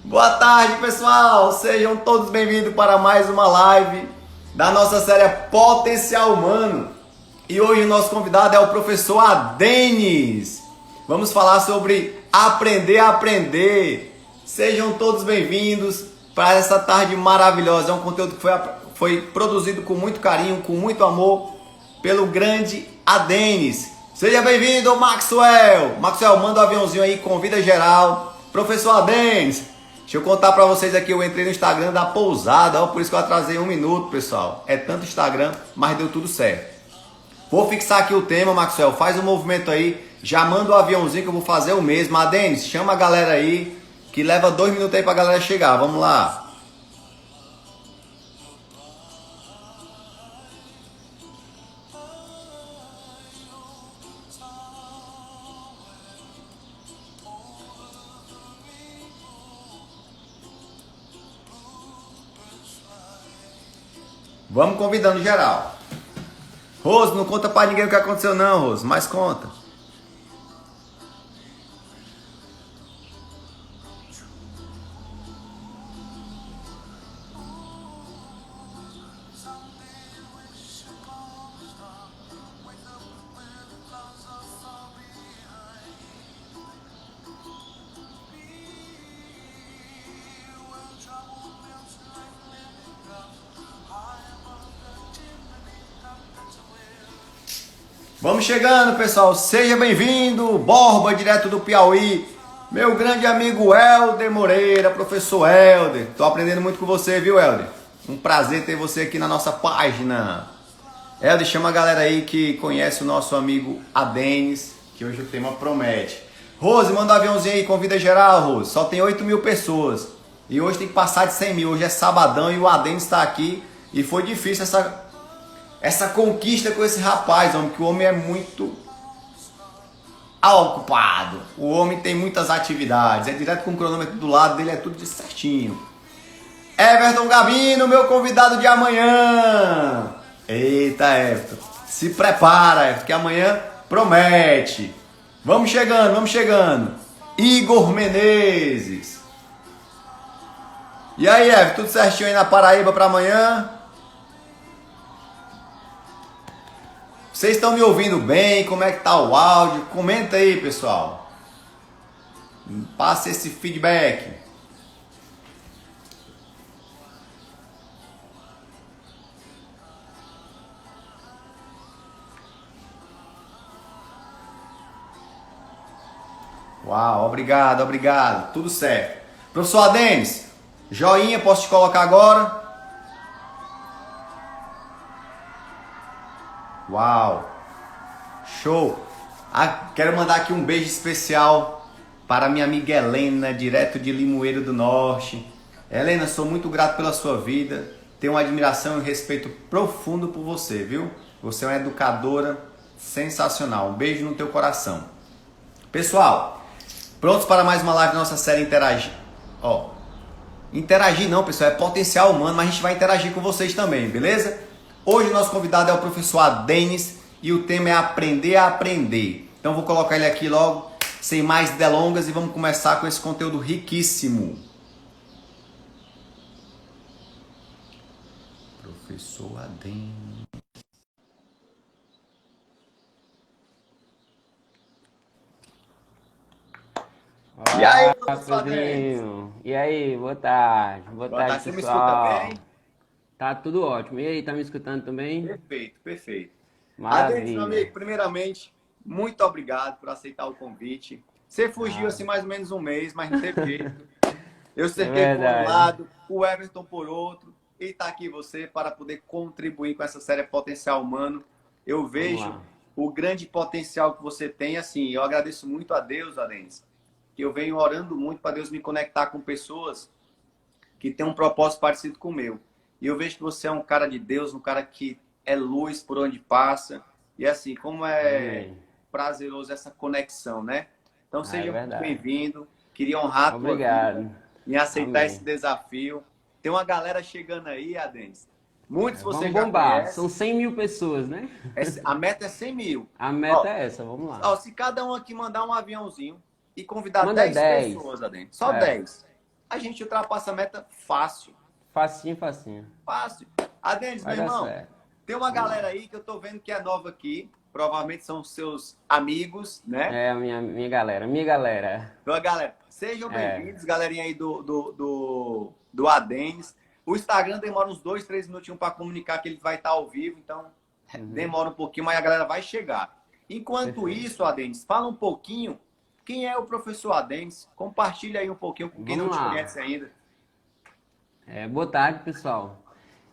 Boa tarde, pessoal! Sejam todos bem-vindos para mais uma live da nossa série Potencial Humano. E hoje o nosso convidado é o professor Adenis. Vamos falar sobre aprender a aprender. Sejam todos bem-vindos para essa tarde maravilhosa. É um conteúdo que foi produzido com muito carinho, com muito amor, pelo grande Adenis. Seja bem-vindo, Maxwell! Maxwell, manda um aviãozinho aí, convida geral. Professor Adenis, deixa eu contar pra vocês aqui, eu entrei no Instagram da pousada, ó, por isso que eu atrasei 1 minuto, pessoal. É tanto Instagram, mas deu tudo certo. Vou fixar aqui o tema, Maxwell, faz um movimento aí, já manda o aviãozinho que eu vou fazer o mesmo. Adenis, chama a galera aí, que leva 2 minutos aí pra galera chegar, vamos lá. Vamos convidando geral. Rose, não conta pra ninguém o que aconteceu não, Rose, mas conta. Vamos chegando, pessoal. Seja bem-vindo. Borba, direto do Piauí. Meu grande amigo Helder Moreira, professor Helder. Tô aprendendo muito com você, viu, Helder? Um prazer ter você aqui na nossa página. Helder, chama a galera aí que conhece o nosso amigo Adenis, que hoje o tema promete. Rose, manda um aviãozinho aí, convida geral, Rose. Só tem 8 mil pessoas. E hoje tem que passar de 100 mil. Hoje é sabadão e o Adenis está aqui. E foi difícil essa conquista com esse rapaz, homem, que o homem é muito ocupado. O homem tem muitas atividades. É direto com o cronômetro do lado dele, é tudo de certinho. Everton Gabino, meu convidado de amanhã. Eita, Everton. Se prepara, Everton, que amanhã promete. Vamos chegando, vamos chegando. Igor Menezes. E aí, Everton, tudo certinho aí na Paraíba para amanhã? Vocês estão me ouvindo bem? Como é que tá o áudio? Comenta aí, pessoal. Passa esse feedback. Uau, obrigado, obrigado. Tudo certo. Professor Adenis, joinha, posso te colocar agora? Uau, show! Quero mandar aqui um beijo especial para minha amiga Helena, direto de Limoeiro do Norte. Helena, sou muito grato pela sua vida, tenho uma admiração e respeito profundo por você, viu? Você é uma educadora sensacional, um beijo no teu coração. Pessoal, prontos para mais uma live da nossa série Interagir? Ó, interagir não, pessoal, é potencial humano, mas a gente vai interagir com vocês também, beleza? Hoje o nosso convidado é o professor Adenis e o tema é aprender a aprender. Então vou colocar ele aqui logo, sem mais delongas, e vamos começar com esse conteúdo riquíssimo. Professor Adenis. Olá, E aí, professor Adenis? Pedrinho. E aí, boa tarde. Boa Boa tarde, tarde, você me escuta pessoal. bem? Tá tudo ótimo. E aí, tá me escutando também? Perfeito, perfeito. Adenis, meu Maravilha. amigo, primeiramente, muito obrigado por aceitar o convite. Você fugiu Ah, assim mais ou menos um mês, mas não teve jeito. Eu é cerquei por um verdade. lado, o Everton por outro, e está aqui você para poder contribuir com essa série Potencial Humano. Eu Vamos vejo lá. o grande potencial que você tem, assim, eu agradeço muito a Deus, Adenis, que eu venho orando muito para Deus me conectar com pessoas que têm um propósito parecido com o meu. E eu vejo que você é um cara de Deus, um cara que é luz por onde passa. E assim, como é Amém. prazeroso essa conexão, né? Então Ah, é seja muito verdade. bem-vindo. Queria honrar a tua vida Obrigado. em aceitar esse Amém. desafio. Tem uma galera chegando aí, Adenis. Muitos você Vamos já bombar. São conhece. 100 mil pessoas, né? A meta é 100 mil. A meta Ó, é essa. Vamos lá. ó, se cada um aqui mandar um aviãozinho, e convidar Manda 10 10. pessoas, Aden. Só É. 10. A gente ultrapassa a meta fácil. Facinho, facinho. Fácil. Adenis, Vai meu dar irmão, certo. tem uma Vamos galera lá. aí que eu tô vendo que é nova aqui. Provavelmente são seus amigos, né? É a minha galera. Minha galera. Então, galera, sejam É. bem-vindos, galerinha aí do Adenis. O Instagram demora uns 2, 3 minutinhos para comunicar que ele vai estar ao vivo, então Uhum. demora um pouquinho, mas a galera vai chegar. Enquanto Perfeito. isso, Adenis, fala um pouquinho quem é o professor Adenis. Compartilha aí um pouquinho com quem não Vamos te lá. conhece ainda. Boa tarde, pessoal.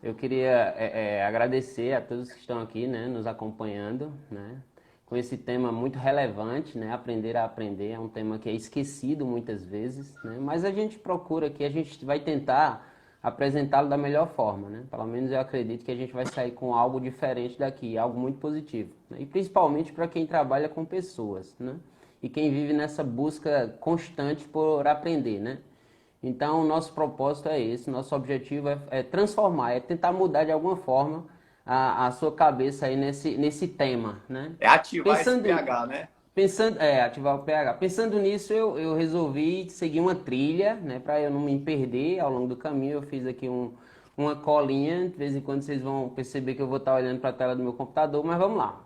Eu queria agradecer a todos que estão aqui, né, nos acompanhando, né, com esse tema muito relevante, né, aprender a aprender. É um tema que é esquecido muitas vezes, né, mas a gente procura aqui, a gente vai tentar apresentá-lo da melhor forma, né. Pelo menos eu acredito que a gente vai sair com algo diferente daqui, algo muito positivo, né, e principalmente para quem trabalha com pessoas, né, e quem vive nessa busca constante por aprender, né. Então, o nosso propósito é esse, nosso objetivo é transformar, é tentar mudar de alguma forma a sua cabeça aí nesse tema, né? É ativar esse Pensando, PH, né? ativar o pH. Pensando nisso, eu resolvi seguir uma trilha, né? Para eu não me perder ao longo do caminho. Eu fiz aqui uma colinha, de vez em quando vocês vão perceber que eu vou estar olhando para a tela do meu computador, mas vamos lá.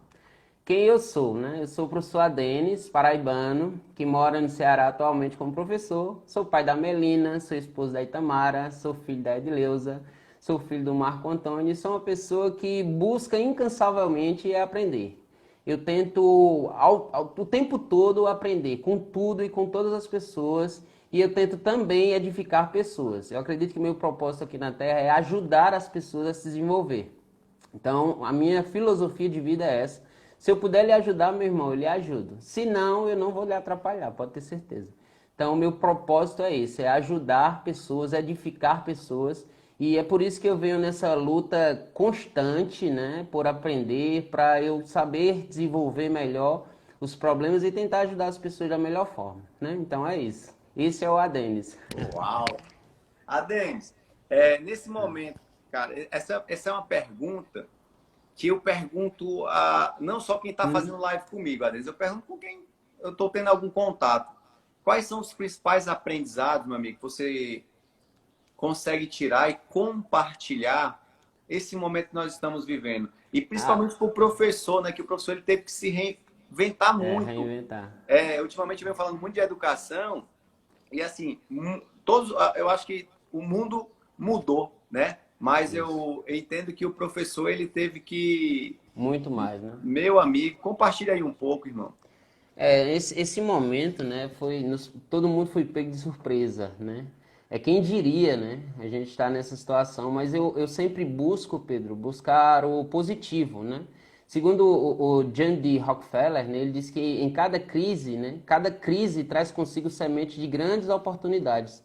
Quem eu sou, né? Eu sou o professor Adenis, paraibano, que mora no Ceará atualmente como professor. Sou pai da Melina, sou esposo da Itamara, sou filho da Edileuza, sou filho do Marco Antônio e sou uma pessoa que busca incansavelmente aprender. Eu tento o tempo todo aprender com tudo e com todas as pessoas e eu tento também edificar pessoas. Eu acredito que meu propósito aqui na Terra é ajudar as pessoas a se desenvolver. Então, a minha filosofia de vida é essa. Se eu puder lhe ajudar, meu irmão, eu lhe ajudo. Se não, eu não vou lhe atrapalhar, pode ter certeza. Então, o meu propósito é esse, é ajudar pessoas, edificar pessoas. E é por isso que eu venho nessa luta constante, né, por aprender, para eu saber desenvolver melhor os problemas e tentar ajudar as pessoas da melhor forma, né? Então é isso. Esse é o Adenis. Uau! Adenis, nesse momento, cara, essa é uma pergunta que eu pergunto a não só quem está fazendo live comigo, às vezes eu pergunto com quem eu estou tendo algum contato. Quais são os principais aprendizados, meu amigo, que você consegue tirar e compartilhar esse momento que nós estamos vivendo? E Ah, principalmente para o professor, né? Que o professor ele teve que se reinventar muito. reinventar. Ultimamente eu venho falando muito de educação e assim, todos, eu acho que o mundo mudou, né? Mas Isso. eu entendo que o professor ele teve que, Muito mais, né? meu amigo, compartilha aí um pouco, irmão. Esse momento, né, todo mundo foi pego de surpresa, né? É quem diria, né? A gente está nessa situação, mas eu sempre busco, Pedro, buscar o positivo, né? Segundo o John D. Rockefeller, né, ele diz que em cada crise, né, cada crise traz consigo semente de grandes oportunidades.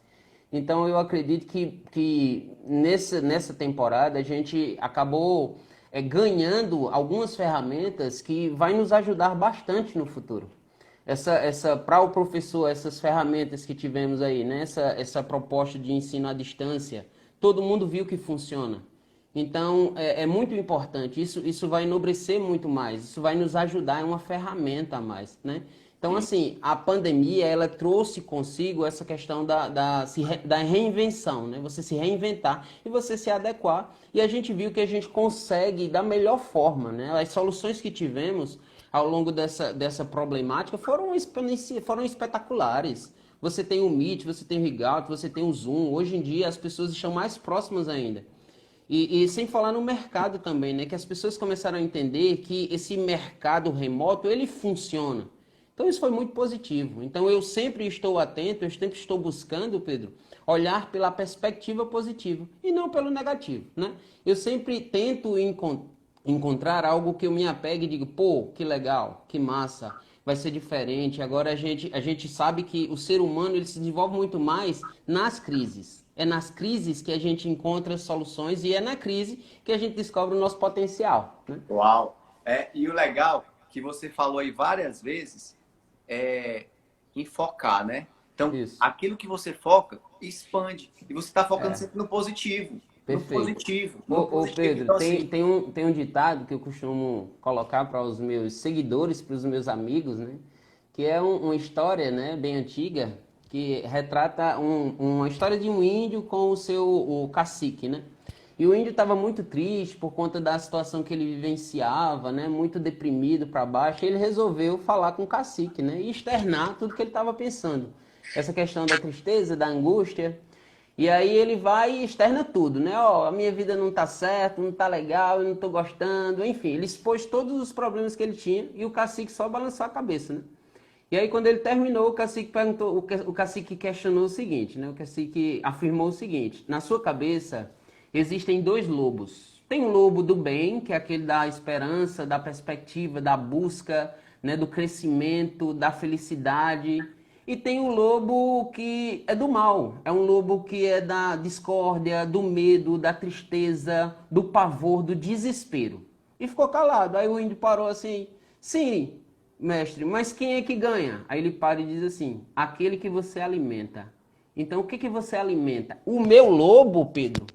Então eu acredito que nessa temporada a gente acabou ganhando algumas ferramentas que vai nos ajudar bastante no futuro. Para o professor, essas ferramentas que tivemos aí, né? Essa proposta de ensino à distância, todo mundo viu que funciona. Então, é muito importante. Isso vai enobrecer muito mais. Isso vai nos ajudar, é uma ferramenta a mais, né? Então, Sim. assim, a pandemia, ela trouxe consigo essa questão da reinvenção, né? Você se reinventar e você se adequar. E a gente viu que a gente consegue da melhor forma, né? As soluções que tivemos ao longo dessa problemática foram espetaculares. Você tem o Meet, você tem o Hangout, você tem o Zoom. Hoje em dia as pessoas estão mais próximas ainda. E sem falar no mercado também, né? Que as pessoas começaram a entender que esse mercado remoto, ele funciona. Então isso foi muito positivo. Então eu sempre estou atento, eu sempre estou buscando, Pedro, olhar pela perspectiva positiva e não pelo negativo, né? Eu sempre tento encontrar algo que eu me apegue e digo, pô, que legal, que massa, vai ser diferente. Agora a gente sabe que o ser humano ele se desenvolve muito mais nas crises. É nas crises que a gente encontra soluções e é na crise que a gente descobre o nosso potencial, né? Uau! E o legal que você falou aí várias vezes é em focar, né? Então, Isso. aquilo que você foca, expande. E você está focando É. sempre no positivo. No Perfeito. positivo. No Ô positivo. Pedro, Então, tem, assim, tem, um ditado que eu costumo colocar para os meus seguidores, para os meus amigos, né? que é uma história, né, bem antiga, que retrata uma história de um índio com o cacique, né? E o índio estava muito triste por conta da situação que ele vivenciava, né? Muito deprimido para baixo. E ele resolveu falar com o cacique, né? E externar tudo que ele estava pensando. Essa questão da tristeza, da angústia. E aí ele vai e externa tudo, né? Ó, a minha vida não tá certa, não tá legal, eu não tô gostando. Enfim, ele expôs todos os problemas que ele tinha e o cacique só balançou a cabeça, né? E aí, quando ele terminou, o cacique perguntou, o cacique questionou o seguinte, né? O cacique afirmou o seguinte: na sua cabeça existem dois lobos. Tem um lobo do bem, que é aquele da esperança, da perspectiva, da busca, né? Do crescimento, da felicidade. E tem um lobo que é do mal. É um lobo que é da discórdia, do medo, da tristeza, do pavor, do desespero. E ficou calado. Aí o índio parou assim: sim, mestre, mas quem é que ganha? Aí ele para e diz assim: aquele que você alimenta. Então, o que que você alimenta? O meu lobo, Pedro,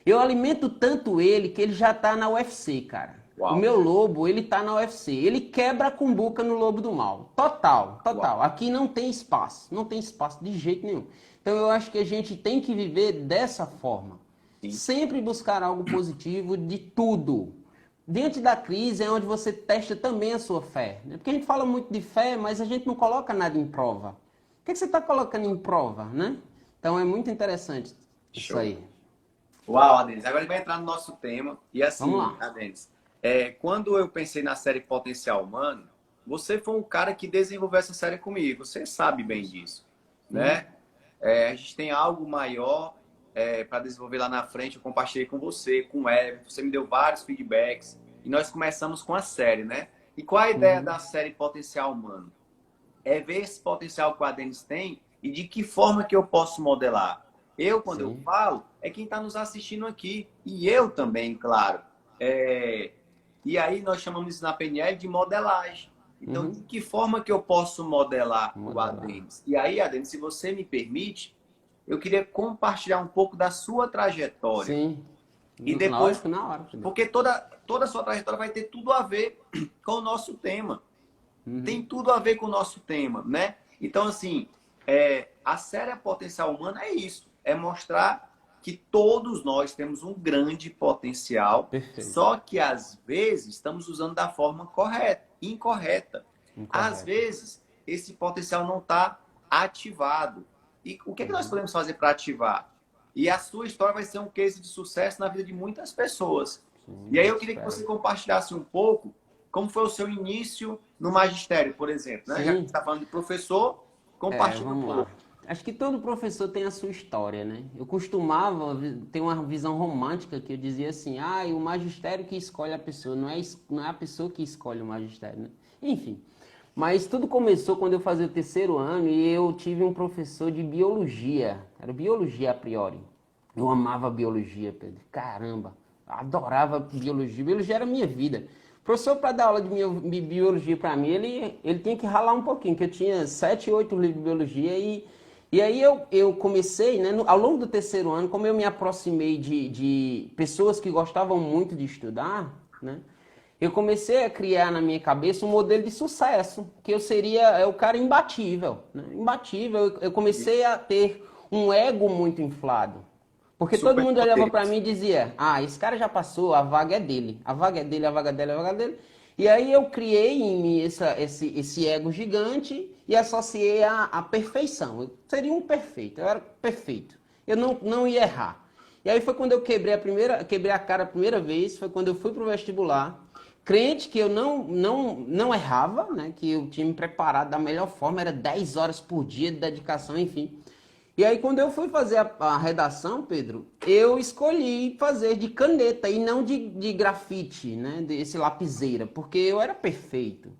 eu alimento tanto ele que ele já tá na UFC, cara. O Uau, meu lobo, ele tá na UFC. Ele quebra a cumbuca no lobo do mal. Total, total. uau. Aqui não tem espaço. Não tem espaço de jeito nenhum. Então, eu acho que a gente tem que viver dessa forma. Sim. Sempre buscar algo positivo de tudo. Diante da crise é onde você testa também a sua fé, né? Porque a gente fala muito de fé, mas a gente não coloca nada em prova. O que é que você está colocando em prova, né? Então é muito interessante isso Show. aí. Uau, Adenis. Agora a gente vai entrar no nosso tema. E Vamos assim, lá. Adenis, quando eu pensei na série Potencial Humano, você foi um cara que desenvolveu essa série comigo. Você sabe bem disso, Sim. né? A gente tem algo maior para desenvolver lá na frente. Eu compartilhei com você, com o Everton. Você me deu vários feedbacks. E nós começamos com a série, né? E qual a ideia Uhum. da série Potencial Humano? É ver esse potencial que o Adenis tem e de que forma que eu posso modelar. Eu, quando eu Sim. falo, é quem está nos assistindo aqui. E eu também, claro. E aí nós chamamos isso na PNL de modelagem. Então, de Uhum. que forma que eu posso modelar o Modelar. Adenis? E aí, Adenis, se você me permite, eu queria compartilhar um pouco da sua trajetória. Sim. E depois, Lógico, na hora, Pedro. porque toda a sua trajetória vai ter tudo a ver com o nosso tema. Tem Uhum. tudo a ver com o nosso tema, né? Então, assim, a série Potencial Humano é isso. É mostrar que todos nós temos um grande potencial, Perfeito. só que às vezes estamos usando da forma correta, incorreta. Às Incorreto. vezes, esse potencial não está ativado. E o que é que nós Uhum. podemos fazer para ativar? E a sua história vai ser um case de sucesso na vida de muitas pessoas. E Sim, aí eu eu queria que espero. você compartilhasse um pouco como foi o seu início no magistério, por exemplo, né? Já que você Sim. está falando de professor, compartilhe um Vamos lá. pouco. Acho que todo professor tem a sua história, né? Eu costumava ter uma visão romântica que eu dizia assim: ah, o magistério que escolhe a pessoa, não é a pessoa que escolhe o magistério, né? Enfim. Mas tudo começou quando eu fazia o terceiro ano e eu tive um professor de biologia. Era biologia a priori. Eu amava biologia, Pedro. Caramba, adorava biologia. Biologia era a minha vida. O professor, para dar aula de biologia para mim, ele tinha que ralar um pouquinho, que eu tinha 7, 8 livros de biologia e aí eu comecei, né, ao longo do terceiro ano, como eu me aproximei de pessoas que gostavam muito de estudar, né, eu comecei a criar na minha cabeça um modelo de sucesso, que eu seria o cara imbatível, né? Imbatível. Eu comecei a ter um ego muito inflado. Porque todo mundo olhava para Superpoderes. mim e dizia: ah, esse cara já passou, a vaga é dele. A vaga é dele, a vaga dele, a vaga dele. E aí eu criei em mim esse ego gigante e associei a perfeição. Eu seria um perfeito, eu era perfeito. Eu não ia errar. E aí foi quando eu quebrei a cara a primeira vez, foi quando eu fui pro vestibular, crente que eu não errava, né? Que eu tinha me preparado da melhor forma, era 10 horas por dia de dedicação, enfim. E aí, quando eu fui fazer a redação, Pedro, eu escolhi fazer de caneta e não de grafite, né? Desse lapiseira, porque eu era perfeito.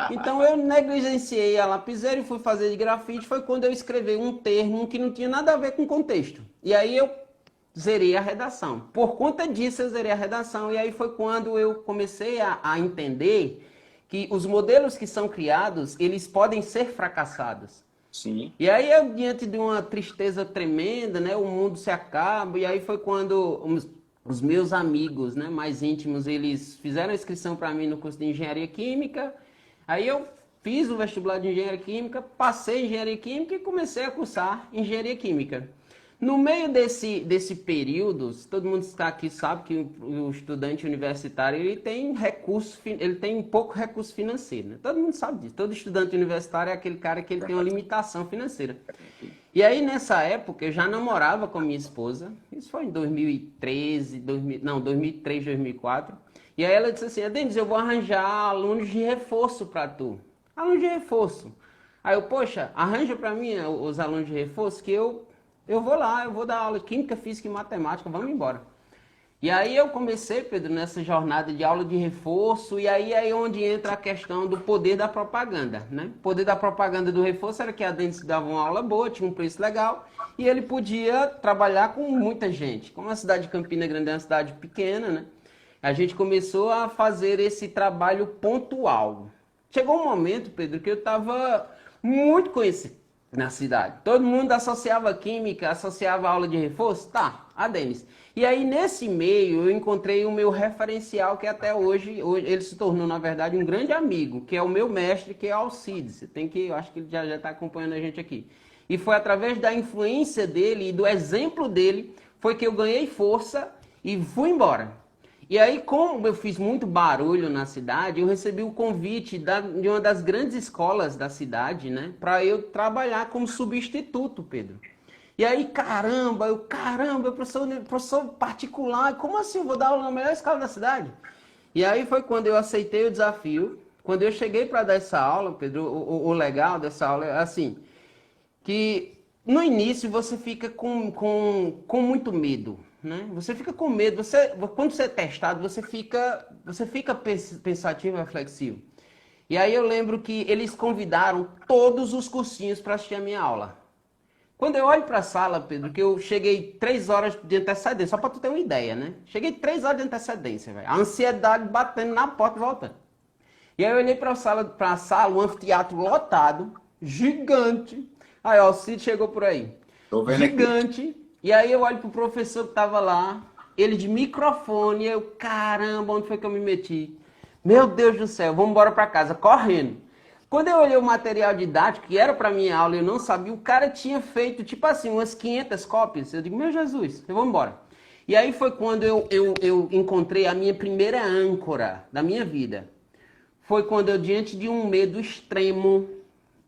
Então eu negligenciei a lapiseira e fui fazer de grafite. Foi quando eu escrevi um termo que não tinha nada a ver com o contexto. E aí eu zerei a redação. Por conta disso, eu zerei a redação. E aí foi quando eu comecei a entender que os modelos que são criados, eles podem ser fracassados. Sim. E aí eu, diante de uma tristeza tremenda, né, o mundo se acaba, e aí foi quando os meus amigos, né, mais íntimos, eles fizeram a inscrição para mim no curso de Engenharia Química, aí eu fiz o vestibular de engenharia química, passei em engenharia química e comecei a cursar engenharia química. No meio desse período, todo mundo está aqui sabe que o estudante universitário ele tem pouco recurso financeiro, né? Todo mundo sabe disso. Todo estudante universitário é aquele cara que ele tem uma limitação financeira. E aí, nessa época, eu já namorava com a minha esposa. Isso foi em 2013, 2003, 2004. E aí ela disse assim, Denis, eu vou arranjar alunos de reforço para tu. Alunos de reforço. Aí eu, poxa, arranja para mim os alunos de reforço que eu vou lá, eu vou dar aula de química, física e matemática, vamos embora. E aí eu comecei, Pedro, nessa jornada de aula de reforço, e aí é onde entra a questão do poder da propaganda, né? O poder da propaganda do reforço era que a Denis dava uma aula boa, tinha um preço legal, e ele podia trabalhar com muita gente. Como a cidade de Campina Grande é uma cidade pequena, né? A gente começou a fazer esse trabalho pontual. Chegou um momento, Pedro, que eu estava muito conhecido na cidade. Todo mundo associava química, associava aula de reforço? Tá, a Denis. E aí, nesse meio, eu encontrei o meu referencial, que até hoje ele se tornou, na verdade, um grande amigo, que é o meu mestre, que é Alcides. Eu acho que ele já está acompanhando a gente aqui. E foi através da influência dele e do exemplo dele, foi que eu ganhei força e fui embora. E aí, como eu fiz muito barulho na cidade, eu recebi o convite de uma das grandes escolas da cidade, né? Para eu trabalhar como substituto, Pedro. E aí, caramba, professor particular, como assim eu vou dar aula na melhor escola da cidade? E aí foi quando eu aceitei o desafio. Quando eu cheguei para dar essa aula, Pedro, o legal dessa aula é assim, que no início você fica com muito medo, né? Você fica com medo, quando você é testado, você fica pensativo e reflexivo. E aí eu lembro que eles convidaram todos os cursinhos para assistir a minha aula. Quando eu olho para a sala, Pedro, que eu cheguei 3 horas de antecedência, só para tu ter uma ideia, né? Cheguei 3 horas de antecedência, velho. A ansiedade batendo na porta e voltando. E aí eu olhei para a sala, um anfiteatro lotado, gigante. Aí, ó, o Cid chegou por aí. Tô vendo gigante. Aqui. E aí eu olho pro professor que tava lá, ele de microfone, eu, caramba, onde foi que eu me meti? Meu Deus do céu, vamos embora para casa, correndo. Quando eu olhei o material didático, que era para minha aula, eu não sabia, o cara tinha feito, tipo assim, umas 500 cópias. Eu digo, meu Jesus, eu vou embora. E aí foi quando eu encontrei a minha primeira âncora da minha vida. Foi quando eu, diante de um medo extremo,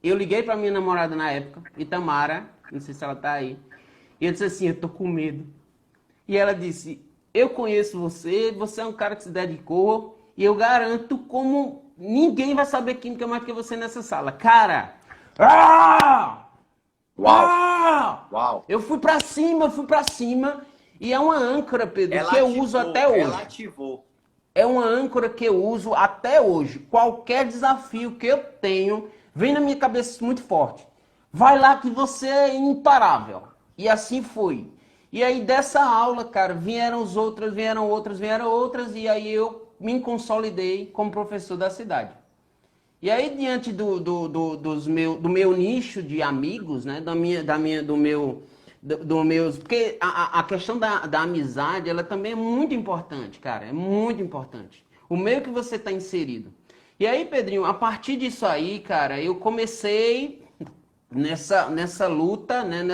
eu liguei para minha namorada na época, Itamara, não sei se ela tá aí, e eu disse assim, eu tô com medo. E ela disse, eu conheço você, você é um cara que se dedicou, e eu garanto como ninguém vai saber química mais que você nessa sala. Cara! Uau! Uau! Eu fui pra cima, e é uma âncora, Pedro, que eu uso até hoje. Ela ativou. É uma âncora que eu uso até hoje. Qualquer desafio que eu tenho, vem na minha cabeça muito forte. Vai lá que você é imparável. E assim foi. E aí dessa aula, cara, vieram outras, e aí eu me consolidei como professor da cidade. E aí, diante do meu nicho de amigos, né, porque a questão da amizade, ela também é muito importante, cara, é muito importante. O meio que você está inserido. E aí, Pedrinho, a partir disso aí, cara, eu comecei nessa luta, né,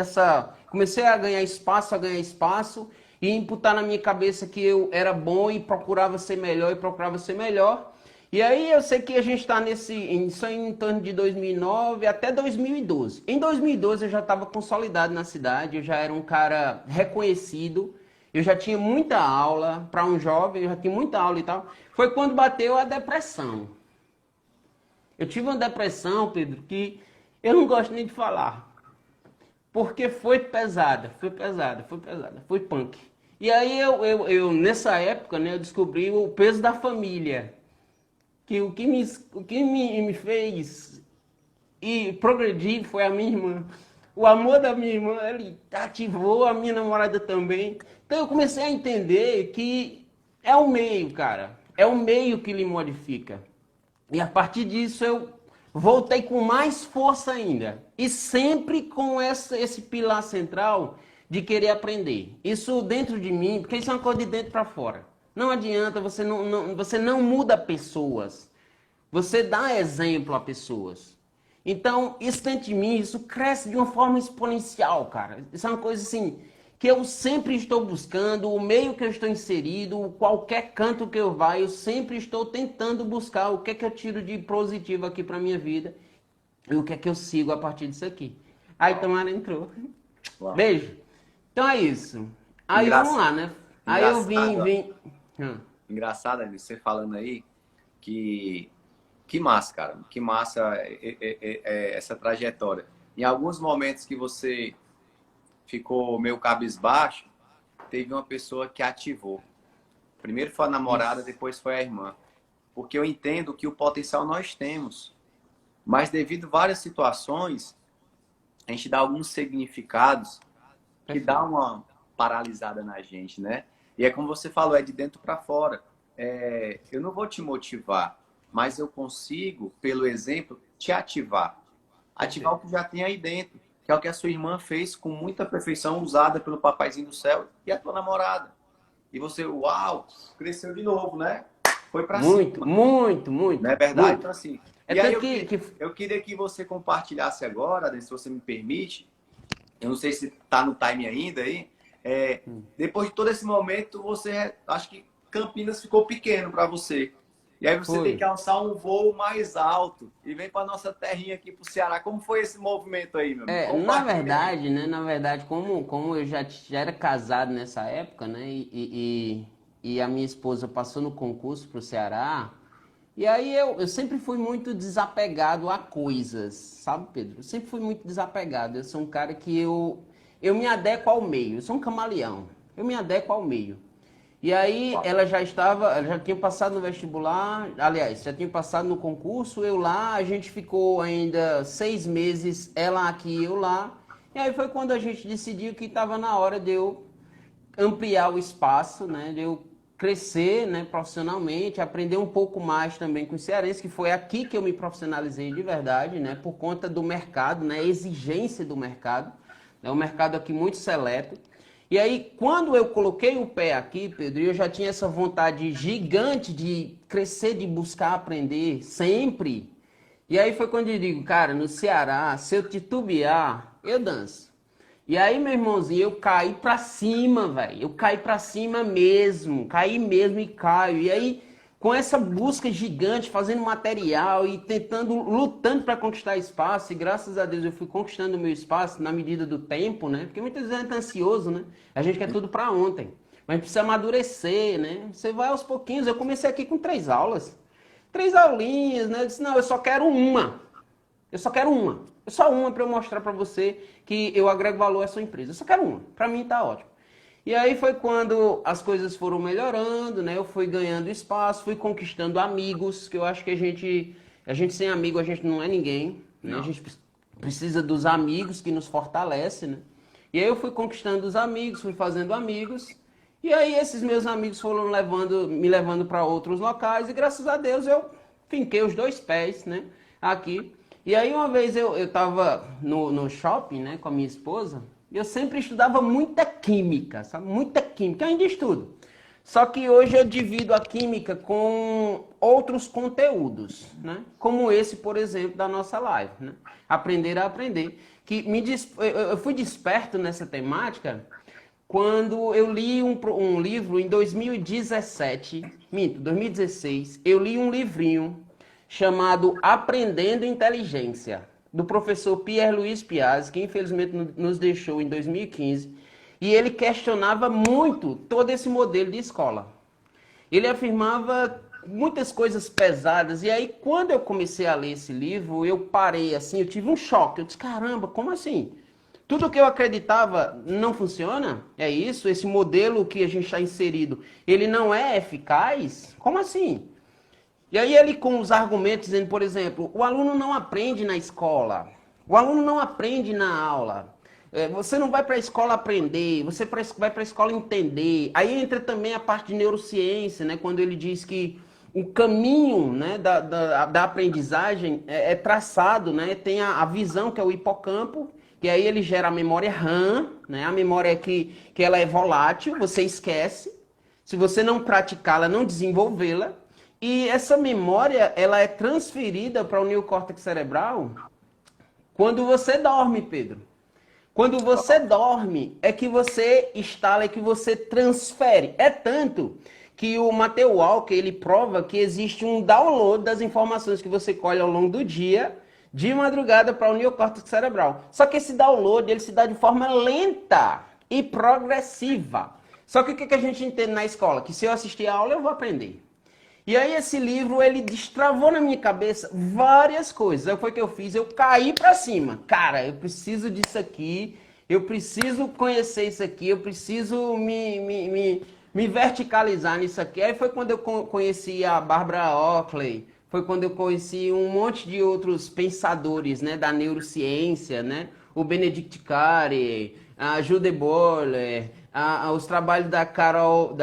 comecei a ganhar espaço, e imputar na minha cabeça que eu era bom e procurava ser melhor. E aí eu sei que a gente está isso aí em torno de 2009 até 2012. Em 2012 eu já estava consolidado na cidade, eu já era um cara reconhecido, eu já tinha muita aula, para um jovem eu já tinha muita aula e tal. Foi quando bateu a depressão. Eu tive uma depressão, Pedro, que eu não gosto nem de falar. Porque foi pesada, foi punk. E aí eu nessa época, né, eu descobri o peso da família. Que o que me fez e progredir foi a minha irmã. O amor da minha irmã, ele ativou a minha namorada também. Então eu comecei a entender que é o meio, cara. É o meio que lhe modifica. E a partir disso eu voltei com mais força ainda. E sempre com esse pilar central de querer aprender. Isso dentro de mim, porque isso é uma coisa de dentro para fora. Não adianta, você não muda pessoas. Você dá exemplo a pessoas. Então, isso dentro de mim, isso cresce de uma forma exponencial, cara. Isso é uma coisa assim, que eu sempre estou buscando, o meio que eu estou inserido, qualquer canto que eu vá, eu sempre estou tentando buscar o que é que eu tiro de positivo aqui para minha vida e o que é que eu sigo a partir disso aqui. Aí Tamara entrou. Uau. Beijo. Então é isso. Aí vamos Engraçado, lá, né? Aí eu engraçado, vim. engraçado, Andy, você falando aí que que massa, cara, que massa essa trajetória. Em alguns momentos que você ficou meio cabisbaixo, teve uma pessoa que ativou. Primeiro foi a namorada, Isso. depois foi a irmã. Porque eu entendo que o potencial nós temos, mas devido a várias situações, a gente dá alguns significados que dá Perfeito. uma paralisada na gente, né? E é como você falou, é de dentro para fora. Eu não vou te motivar, mas eu consigo, pelo exemplo, te ativar. Ativar o Perfeito. que já tem aí dentro, que é o que a sua irmã fez com muita perfeição, usada pelo papaizinho do céu e a tua namorada. E você, uau, cresceu de novo, né? Foi para cima, Muito, muito, não é muito, verdade? muito. Então, assim, É e aí tanto eu, que, que- que eu queria que você compartilhasse agora, né, se você me permite, eu não sei se está no time ainda aí. Depois de todo esse momento, você acho que Campinas ficou pequeno para você. E aí você tem que foi. alçar um voo mais alto e vem para nossa terrinha aqui para o Ceará. Como foi esse movimento aí, meu amigo? Na Compartilha aí. verdade, né? Na verdade, como eu já era casado nessa época, né? E a minha esposa passou no concurso pro Ceará. E aí eu sempre fui muito desapegado a coisas, sabe, Pedro? Eu sempre fui muito desapegado. Eu sou um cara que eu me adequo ao meio. Eu sou um camaleão. Eu me adequo ao meio. E aí ela já tinha passado no vestibular, aliás, já tinha passado no concurso, eu lá, a gente ficou ainda 6 meses, ela aqui, eu lá. E aí foi quando a gente decidiu que estava na hora de eu ampliar o espaço, né, de eu crescer, né, profissionalmente, aprender um pouco mais também com os cearenses, que foi aqui que eu me profissionalizei de verdade, né, por conta do mercado, né, exigência do mercado, é um mercado aqui muito seleto. E aí, quando eu coloquei o pé aqui, Pedro, eu já tinha essa vontade gigante de crescer, de buscar aprender sempre. E aí foi quando eu digo, cara, no Ceará, se eu titubear, eu danço. E aí, meu irmãozinho, eu caí pra cima, velho. Eu caí pra cima mesmo. Caí mesmo e caio. E aí, com essa busca gigante, fazendo material e tentando, lutando para conquistar espaço, e graças a Deus eu fui conquistando o meu espaço na medida do tempo, né? Porque muitas vezes a gente é ansioso, né? A gente quer tudo pra ontem. Mas precisa amadurecer, né? Você vai aos pouquinhos. Eu comecei aqui com 3 aulas. 3 aulinhas, né? Eu disse, não, eu só quero uma. Eu só quero uma. É só uma para eu mostrar para você que eu agrego valor à sua empresa. Eu só quero uma. Para mim tá ótimo. E aí foi quando as coisas foram melhorando, né? Eu fui ganhando espaço, fui conquistando amigos, que eu acho que a gente sem amigo a gente não é ninguém, né? A Não. gente precisa dos amigos que nos fortalecem, né? E aí eu fui conquistando os amigos, fui fazendo amigos. E aí esses meus amigos foram me levando para outros locais e graças a Deus eu finquei os 2 pés, né, aqui. E aí uma vez eu tava no shopping, né, com a minha esposa, e eu sempre estudava muita química, sabe? Muita química, eu ainda estudo. Só que hoje eu divido a química com outros conteúdos, né? Como esse, por exemplo, da nossa live, né? Aprender a aprender. Eu fui desperto nessa temática quando eu li um livro em 2017, minto, 2016, eu li um livrinho chamado Aprendendo Inteligência, do professor Pierre-Louis Piazzi, que infelizmente nos deixou em 2015, e ele questionava muito todo esse modelo de escola. Ele afirmava muitas coisas pesadas, e aí quando eu comecei a ler esse livro, eu parei assim, eu tive um choque, eu disse, caramba, como assim? Tudo que eu acreditava não funciona? É isso? Esse modelo que a gente está inserido, ele não é eficaz? Como assim? E aí ele com os argumentos dizendo, por exemplo, o aluno não aprende na escola, o aluno não aprende na aula, você não vai para a escola aprender, você vai para a escola entender. Aí entra também a parte de neurociência, né, quando ele diz que o caminho, né, da aprendizagem é traçado, né, tem a visão que é o hipocampo, que aí ele gera a memória RAM, né, a memória que ela é volátil, você esquece, se você não praticá-la, não desenvolvê-la. E essa memória, ela é transferida para o neocórtex cerebral quando você dorme, Pedro. Quando você dorme, é que você instala, é que você transfere. É tanto que o Matthew Walker, ele prova que existe um download das informações que você colhe ao longo do dia, de madrugada, para o neocórtex cerebral. Só que esse download, ele se dá de forma lenta e progressiva. Só que o que a gente entende na escola? Que se eu assistir a aula, eu vou aprender. E aí esse livro, ele destravou na minha cabeça várias coisas. Aí foi o que eu fiz, eu caí pra cima. Cara, eu preciso disso aqui, eu preciso conhecer isso aqui, eu preciso me verticalizar nisso aqui. Aí foi quando eu conheci a Barbara Oakley, foi quando eu conheci um monte de outros pensadores, né, da neurociência, né? O Benedict Carey, a Jude Boller, os trabalhos da Carol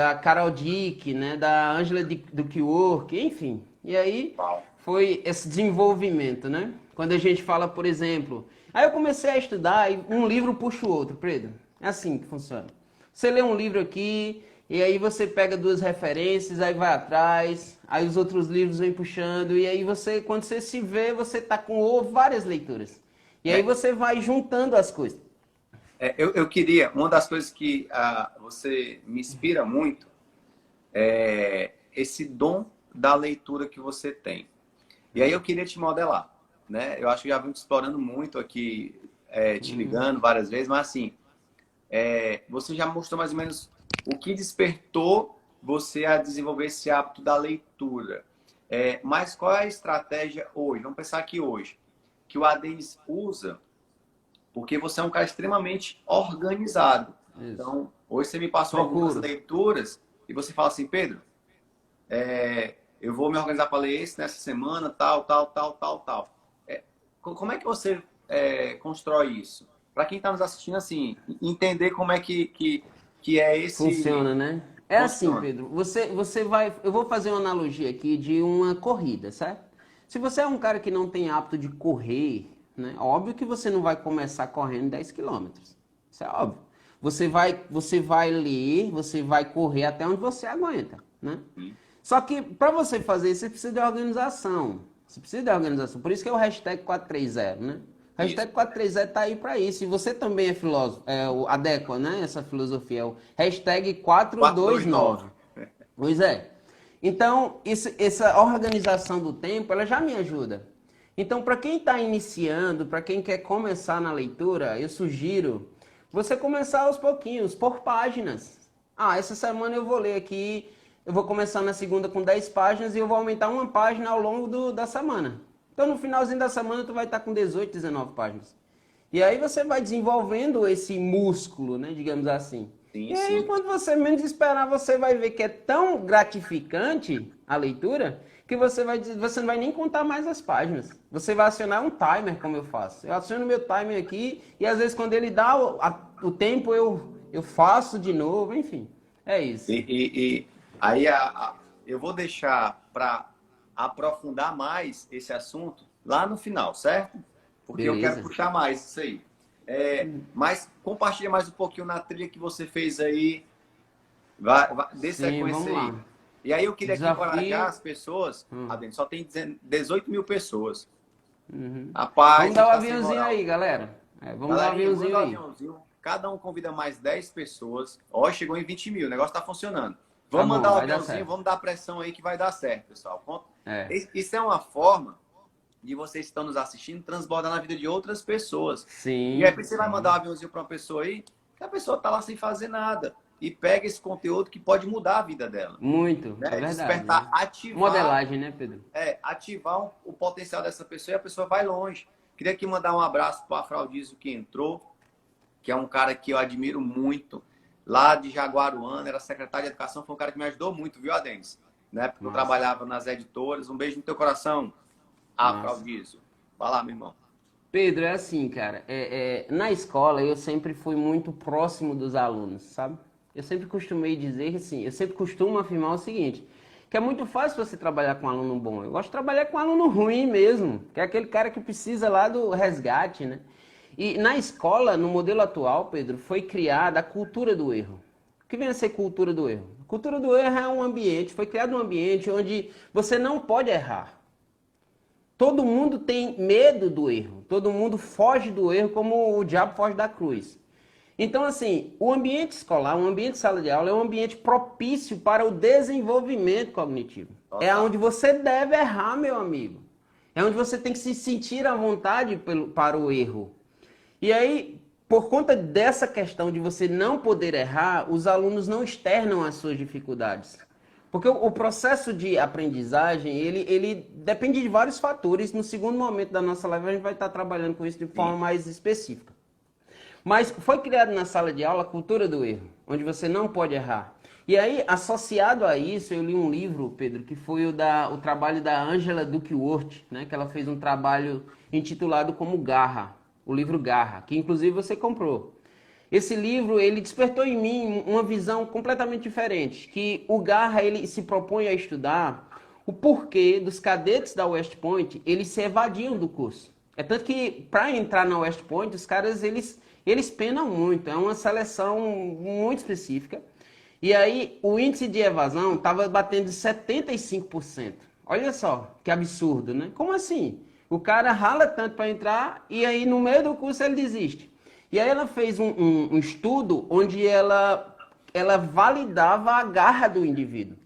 Dick, né, da Angela Duckworth, enfim. E aí foi esse desenvolvimento, né? Quando a gente fala, por exemplo, aí eu comecei a estudar e um livro puxa o outro, Pedro. É assim que funciona. Você lê um livro aqui e aí você pega duas referências, aí vai atrás, aí os outros livros vêm puxando e aí você, quando você se vê, você tá com várias leituras. E aí você vai juntando as coisas. Eu queria, uma das coisas que você me inspira muito é esse dom da leitura que você tem. E aí eu queria te modelar, né? Eu acho que já vim te explorando muito aqui, te ligando várias vezes, mas assim, você já mostrou mais ou menos o que despertou você a desenvolver esse hábito da leitura. Mas qual é a estratégia hoje? Vamos pensar aqui hoje, que o Adenis usa, porque você é um cara extremamente organizado. Isso. Então, hoje você me passou algumas leituras e você fala assim, Pedro, eu vou me organizar para ler esse nessa semana, tal. Como é que você constrói isso? Para quem está nos assistindo, assim, entender como é que é esse... Funciona, né? É assim, Pedro, você vai... Eu vou fazer uma analogia aqui de uma corrida, certo? Se você é um cara que não tem hábito de correr, né? Óbvio que você não vai começar correndo 10 quilômetros. Isso é óbvio. Você vai ler, você vai correr até onde você aguenta, né? Só que para você fazer isso, você precisa de organização. Você precisa de organização. Por isso que é o hashtag 430, né? O hashtag 430 tá aí para isso. E você também é filósofo, adequa, né? Essa filosofia. É o hashtag 429. Pois é. Então, essa organização do tempo, ela já me ajuda. Então, para quem está iniciando, para quem quer começar na leitura, eu sugiro você começar aos pouquinhos, por páginas. Essa semana eu vou ler aqui, eu vou começar na segunda com 10 páginas e eu vou aumentar uma página ao longo da semana. Então, no finalzinho da semana, tu vai estar com 18, 19 páginas. E aí você vai desenvolvendo esse músculo, né, digamos assim. Sim, e aí, quando você menos esperar, você vai ver que é tão gratificante a leitura que você não vai nem contar mais as páginas. Você vai acionar um timer, como eu faço. Eu aciono meu timer aqui e às vezes quando ele dá o tempo eu faço de novo, enfim. É isso. E aí eu vou deixar para aprofundar mais esse assunto lá no final, certo? Porque Beleza. Eu quero puxar mais isso aí. Mas compartilha mais um pouquinho na trilha que você fez aí. Dê sequência aí. E aí eu queria encorajar as pessoas, só tem 18 mil pessoas. Rapaz, vamos dar um aviãozinho aí, galera. Vamos dar um aviãozinho aí. Cada um convida mais 10 pessoas. Ó, chegou em 20 mil, o negócio tá funcionando. Vamos mandar um aviãozinho, vamos dar pressão aí que vai dar certo, pessoal. Isso é uma forma de vocês que estão nos assistindo transbordar na vida de outras pessoas. Sim. E aí você vai mandar um aviãozinho para uma pessoa aí, que a pessoa tá lá sem fazer nada. E pega esse conteúdo que pode mudar a vida dela. Muito, né? é verdade. Despertar, né? ativar... Modelagem, né, Pedro? Ativar o potencial dessa pessoa e a pessoa vai longe. Queria aqui mandar um abraço para o Afrodísio que entrou, que é um cara que eu admiro muito, lá de Jaguaruana, era secretário de Educação, foi um cara que me ajudou muito, viu, Adenis? Né? Porque eu trabalhava nas editoras. Um beijo no teu coração, Afrodísio. Vai lá, meu irmão. Pedro, é assim, cara, na escola eu sempre fui muito próximo dos alunos, sabe? Eu sempre costumei dizer assim, eu sempre costumo afirmar o seguinte, que é muito fácil você trabalhar com um aluno bom. Eu gosto de trabalhar com um aluno ruim mesmo, que é aquele cara que precisa lá do resgate, né? E na escola, no modelo atual, Pedro, foi criada a cultura do erro. O que vem a ser cultura do erro? Cultura do erro é um ambiente, foi criado um ambiente onde você não pode errar. Todo mundo tem medo do erro, todo mundo foge do erro como o diabo foge da cruz. Então, assim, o ambiente escolar, o ambiente de sala de aula é um ambiente propício para o desenvolvimento cognitivo. É onde você deve errar, meu amigo. É onde você tem que se sentir à vontade para o erro. E aí, por conta dessa questão de você não poder errar, os alunos não externam as suas dificuldades. Porque o processo de aprendizagem, ele depende de vários fatores. No segundo momento da nossa live, a gente vai estar trabalhando com isso de forma mais específica. Mas foi criado na sala de aula a cultura do erro, onde você não pode errar. E aí, associado a isso, eu li um livro, Pedro, que foi o trabalho da Angela Duckworth, né? Que ela fez um trabalho intitulado como Garra, o livro Garra, que inclusive você comprou. Esse livro, ele despertou em mim uma visão completamente diferente, que o Garra, ele se propõe a estudar o porquê dos cadetes da West Point, eles se evadiam do curso. É tanto que, para entrar na West Point, os caras, eles penam muito, é uma seleção muito específica. E aí, o índice de evasão estava batendo de 75%. Olha só, que absurdo, né? Como assim? O cara rala tanto para entrar e aí, no meio do curso, ele desiste. E aí, ela fez um estudo onde ela validava a garra do indivíduo.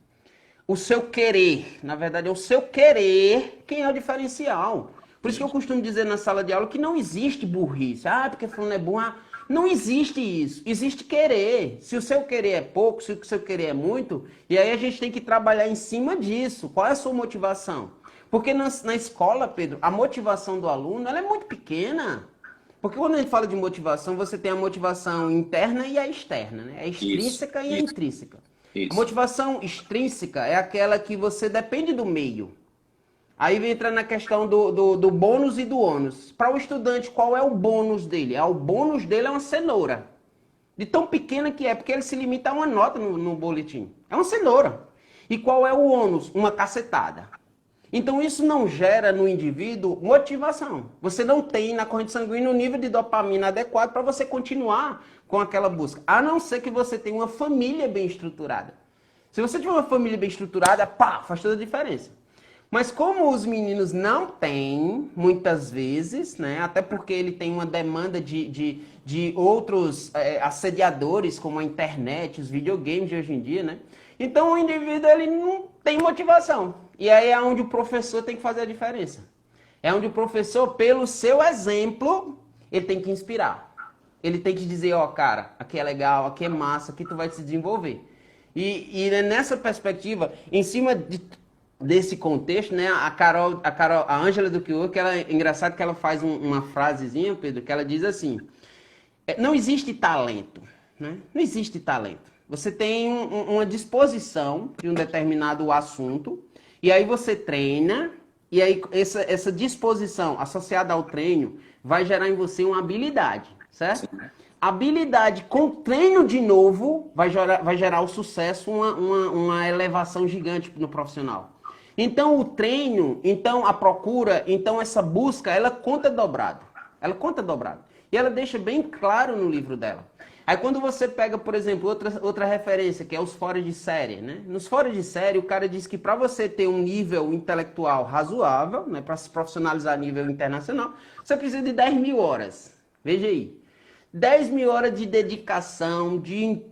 O seu querer, na verdade, é o seu querer quem é o diferencial. Por isso que eu costumo dizer na sala de aula que não existe burrice. Ah, porque fulano é burro. Não existe isso. Existe querer. Se o seu querer é pouco, se o seu querer é muito, e aí a gente tem que trabalhar em cima disso. Qual é a sua motivação? Porque na escola, Pedro, a motivação do aluno ela é muito pequena. Porque quando a gente fala de motivação, você tem a motivação interna e a externa, né? A extrínseca e a intrínseca. A motivação extrínseca é aquela que você depende do meio. Aí entra na questão do bônus e do ônus. Para o estudante, qual é o bônus dele? O bônus dele é uma cenoura. De tão pequena que é, porque ele se limita a uma nota no boletim. É uma cenoura. E qual é o ônus? Uma cacetada. Então isso não gera no indivíduo motivação. Você não tem na corrente sanguínea o nível de dopamina adequado para você continuar com aquela busca. A não ser que você tenha uma família bem estruturada. Se você tiver uma família bem estruturada, pá, faz toda a diferença. Mas como os meninos não têm, muitas vezes, né, até porque ele tem uma demanda de outros assediadores, como a internet, os videogames de hoje em dia, né? Então o indivíduo ele não tem motivação. E aí é onde o professor tem que fazer a diferença. É onde o professor, pelo seu exemplo, ele tem que inspirar. Ele tem que dizer, ó, cara, aqui é legal, aqui é massa, aqui tu vai se desenvolver. E nessa perspectiva, em cima desse contexto, né, a Angela Duckworth, que ela é engraçado que ela faz uma frasezinha, Pedro, que ela diz assim: não existe talento, né? Não existe talento. Você tem uma disposição de um determinado assunto, e aí você treina, e aí essa disposição associada ao treino vai gerar em você uma habilidade, certo? Sim. Habilidade com treino de novo vai gerar o sucesso, uma elevação gigante no profissional. Então o treino, então a procura, então essa busca, ela conta dobrado. Ela conta dobrado. E ela deixa bem claro no livro dela. Aí quando você pega, por exemplo, outra referência, que é os fora de série, né? Nos fora de série, o cara diz que para você ter um nível intelectual razoável, né, para se profissionalizar a nível internacional, você precisa de 10 mil horas. Veja aí. 10 mil horas de dedicação, de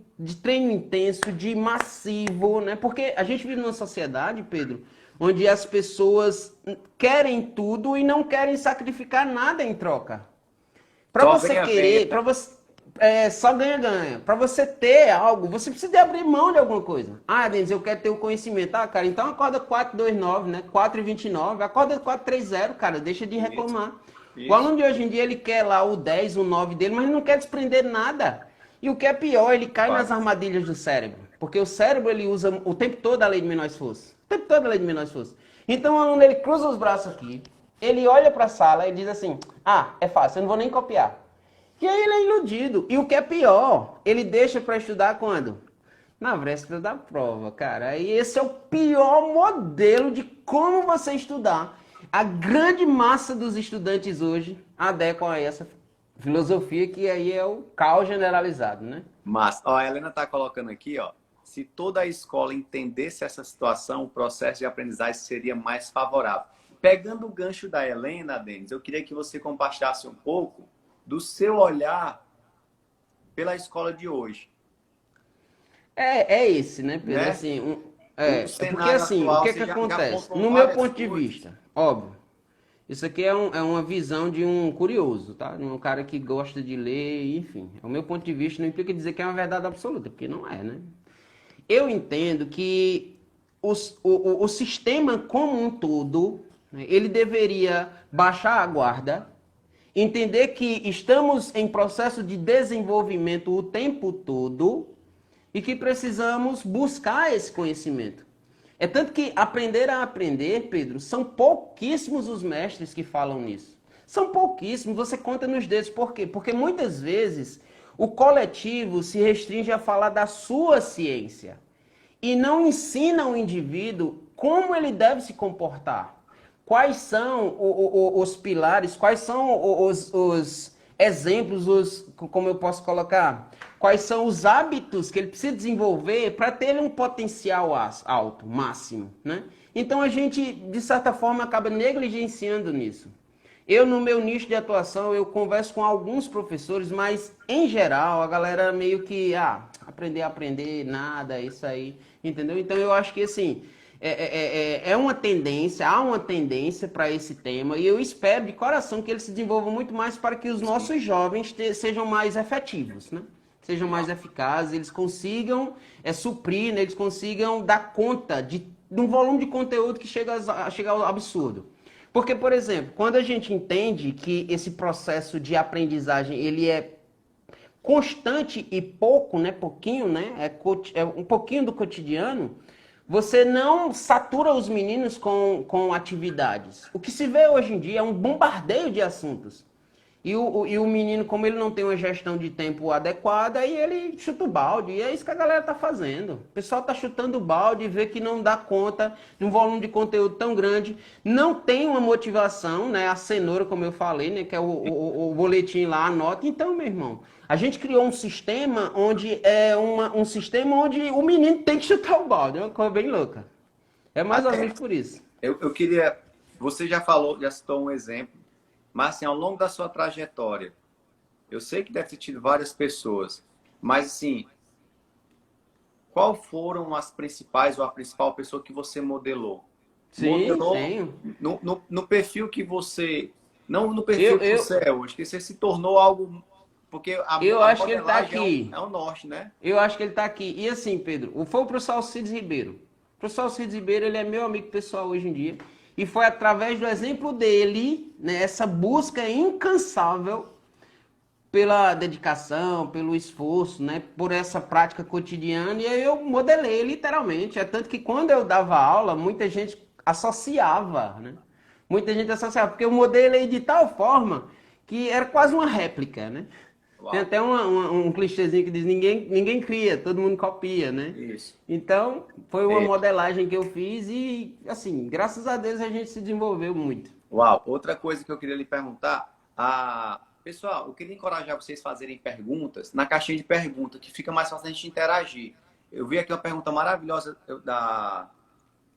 treino intenso, de massivo, né? Porque a gente vive numa sociedade, Pedro, onde as pessoas querem tudo e não querem sacrificar nada em troca. Para você querer, para você só ganha-ganha. Para você ter algo, você precisa de abrir mão de alguma coisa. Ah, Denis, eu quero ter o conhecimento. Ah, cara, então acorda 429, né? 4,29. Acorda 430, cara, deixa de reclamar. Isso. O aluno de hoje em dia, ele quer lá o 10, o 9 dele, mas ele não quer desprender nada. E o que é pior, ele cai nas armadilhas do cérebro. Porque o cérebro, ele usa o tempo todo a lei de menor esforço. O tempo todo a lei de menor esforço. Então o aluno, ele cruza os braços aqui, ele olha para a sala e diz assim: ah, é fácil, eu não vou nem copiar. E aí ele é iludido. E o que é pior, ele deixa para estudar quando? Na véspera da prova, cara. E esse é o pior modelo de como você estudar. A grande massa dos estudantes hoje adequam a Filosofia que aí é o caos generalizado, né? Mas, ó, a Helena está colocando aqui, ó, se toda a escola entendesse essa situação, o processo de aprendizagem seria mais favorável. Pegando o gancho da Helena, Denis, eu queria que você compartilhasse um pouco do seu olhar pela escola de hoje, É esse, né, Pedro? né? Assim, O porque cenário assim, o atual, que você que já acontece? pontuou No meu várias ponto de coisas. vista, óbvio, isso aqui é uma visão de um curioso, tá? Um cara que gosta de ler, enfim. O meu ponto de vista não implica dizer que é uma verdade absoluta, porque não é, né? Eu entendo que o sistema como um todo, né, ele deveria baixar a guarda, entender que estamos em processo de desenvolvimento o tempo todo e que precisamos buscar esse conhecimento. É tanto que aprender a aprender, Pedro, são pouquíssimos os mestres que falam nisso. São pouquíssimos, você conta nos dedos. Por quê? Porque muitas vezes o coletivo se restringe a falar da sua ciência e não ensina ao indivíduo como ele deve se comportar. Quais são os pilares, quais são os exemplos, como eu posso colocar? Quais são os hábitos que ele precisa desenvolver para ter um potencial alto, máximo, né? Então a gente, de certa forma, acaba negligenciando nisso. Eu, no meu nicho de atuação, eu converso com alguns professores, mas, em geral, a galera meio que, aprender a aprender, nada, isso aí, entendeu? Então, eu acho que, assim, é uma tendência, há uma tendência para esse tema, e eu espero de coração que ele se desenvolva muito mais para que os Sim. nossos jovens sejam mais efetivos, né? Sejam mais eficazes, eles consigam suprir, né? Eles consigam dar conta de um volume de conteúdo que chega ao absurdo. Porque, por exemplo, quando a gente entende que esse processo de aprendizagem ele é constante e pouco, né, pouquinho, né, é um pouquinho do cotidiano, você não satura os meninos com atividades. O que se vê hoje em dia é um bombardeio de assuntos. E o menino, como ele não tem uma gestão de tempo adequada, aí ele chuta o balde. E é isso que a galera tá fazendo. O pessoal tá chutando o balde e vê que não dá conta de um volume de conteúdo tão grande. Não tem uma motivação, né? A cenoura, como eu falei, né? Que é o boletim lá, anota. Então, meu irmão, a gente criou um sistema onde um sistema onde o menino tem que chutar o balde. É uma coisa bem louca. É mais ou Até menos por isso. eu queria. Você já falou, já citou um exemplo, mas assim, ao longo da sua trajetória, eu sei que deve ter tido várias pessoas, mas assim, qual foram as principais ou a principal pessoa que você modelou? Sim, Modelou tenho. no perfil que você. Não no Eu, perfil que eu, você é hoje, que você se tornou algo. Porque eu a acho que ele tá modelagem aqui. é o norte, né? Eu acho que ele tá aqui. E assim, Pedro, foi o professor Alcides Ribeiro. O professor Alcides Ribeiro, ele é meu amigo pessoal hoje em dia. E foi através do exemplo dele, né, essa busca incansável pela dedicação, pelo esforço, né, por essa prática cotidiana. E aí eu modelei literalmente. É tanto que quando eu dava aula, muita gente associava, né? Muita gente associava, porque eu modelei de tal forma que era quase uma réplica, né? Tem Uau, até um clichêzinho que diz ninguém cria, todo mundo copia, né? isso. Então, foi uma É, modelagem que eu fiz e, assim, graças a Deus a gente se desenvolveu muito. uau, outra coisa que eu queria lhe perguntar, pessoal, eu queria encorajar vocês a fazerem perguntas na caixinha de perguntas, que fica mais fácil a gente interagir. Eu vi aqui uma pergunta maravilhosa da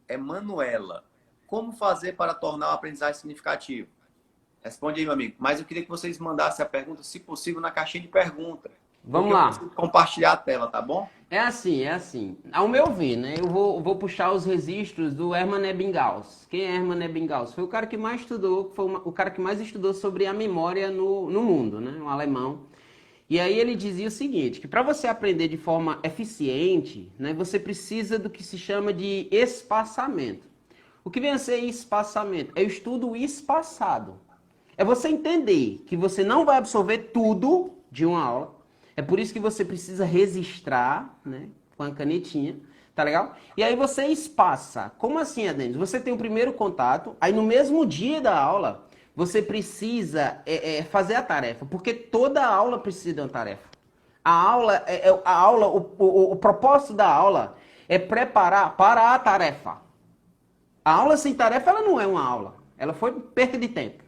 Emanuela. Como fazer para tornar o aprendizagem significativo? Responde aí, meu amigo. Mas eu queria que vocês mandassem a pergunta, se possível, na caixinha de pergunta, porque Vamos eu lá. preciso compartilhar a tela, tá bom? É assim, é assim. Ao meu ver, né? Eu vou puxar os registros do Hermann Ebbinghaus. Quem é Hermann Ebbinghaus? Foi o cara que mais estudou, o cara que mais estudou sobre a memória no mundo, né? Um alemão. E aí ele dizia o seguinte, que para você aprender de forma eficiente, né, você precisa do que se chama de espaçamento. O que vem a ser espaçamento? É o estudo espaçado. É você entender que você não vai absorver tudo de uma aula. É por isso que você precisa registrar, né, com a canetinha, tá legal? E aí você espaça. Como assim, Adenis? Você tem o primeiro contato, aí no mesmo dia da aula, você precisa fazer a tarefa, porque toda aula precisa de uma tarefa. O propósito da aula é preparar para a tarefa. A aula sem tarefa, ela não é uma aula. Ela foi perda de tempo.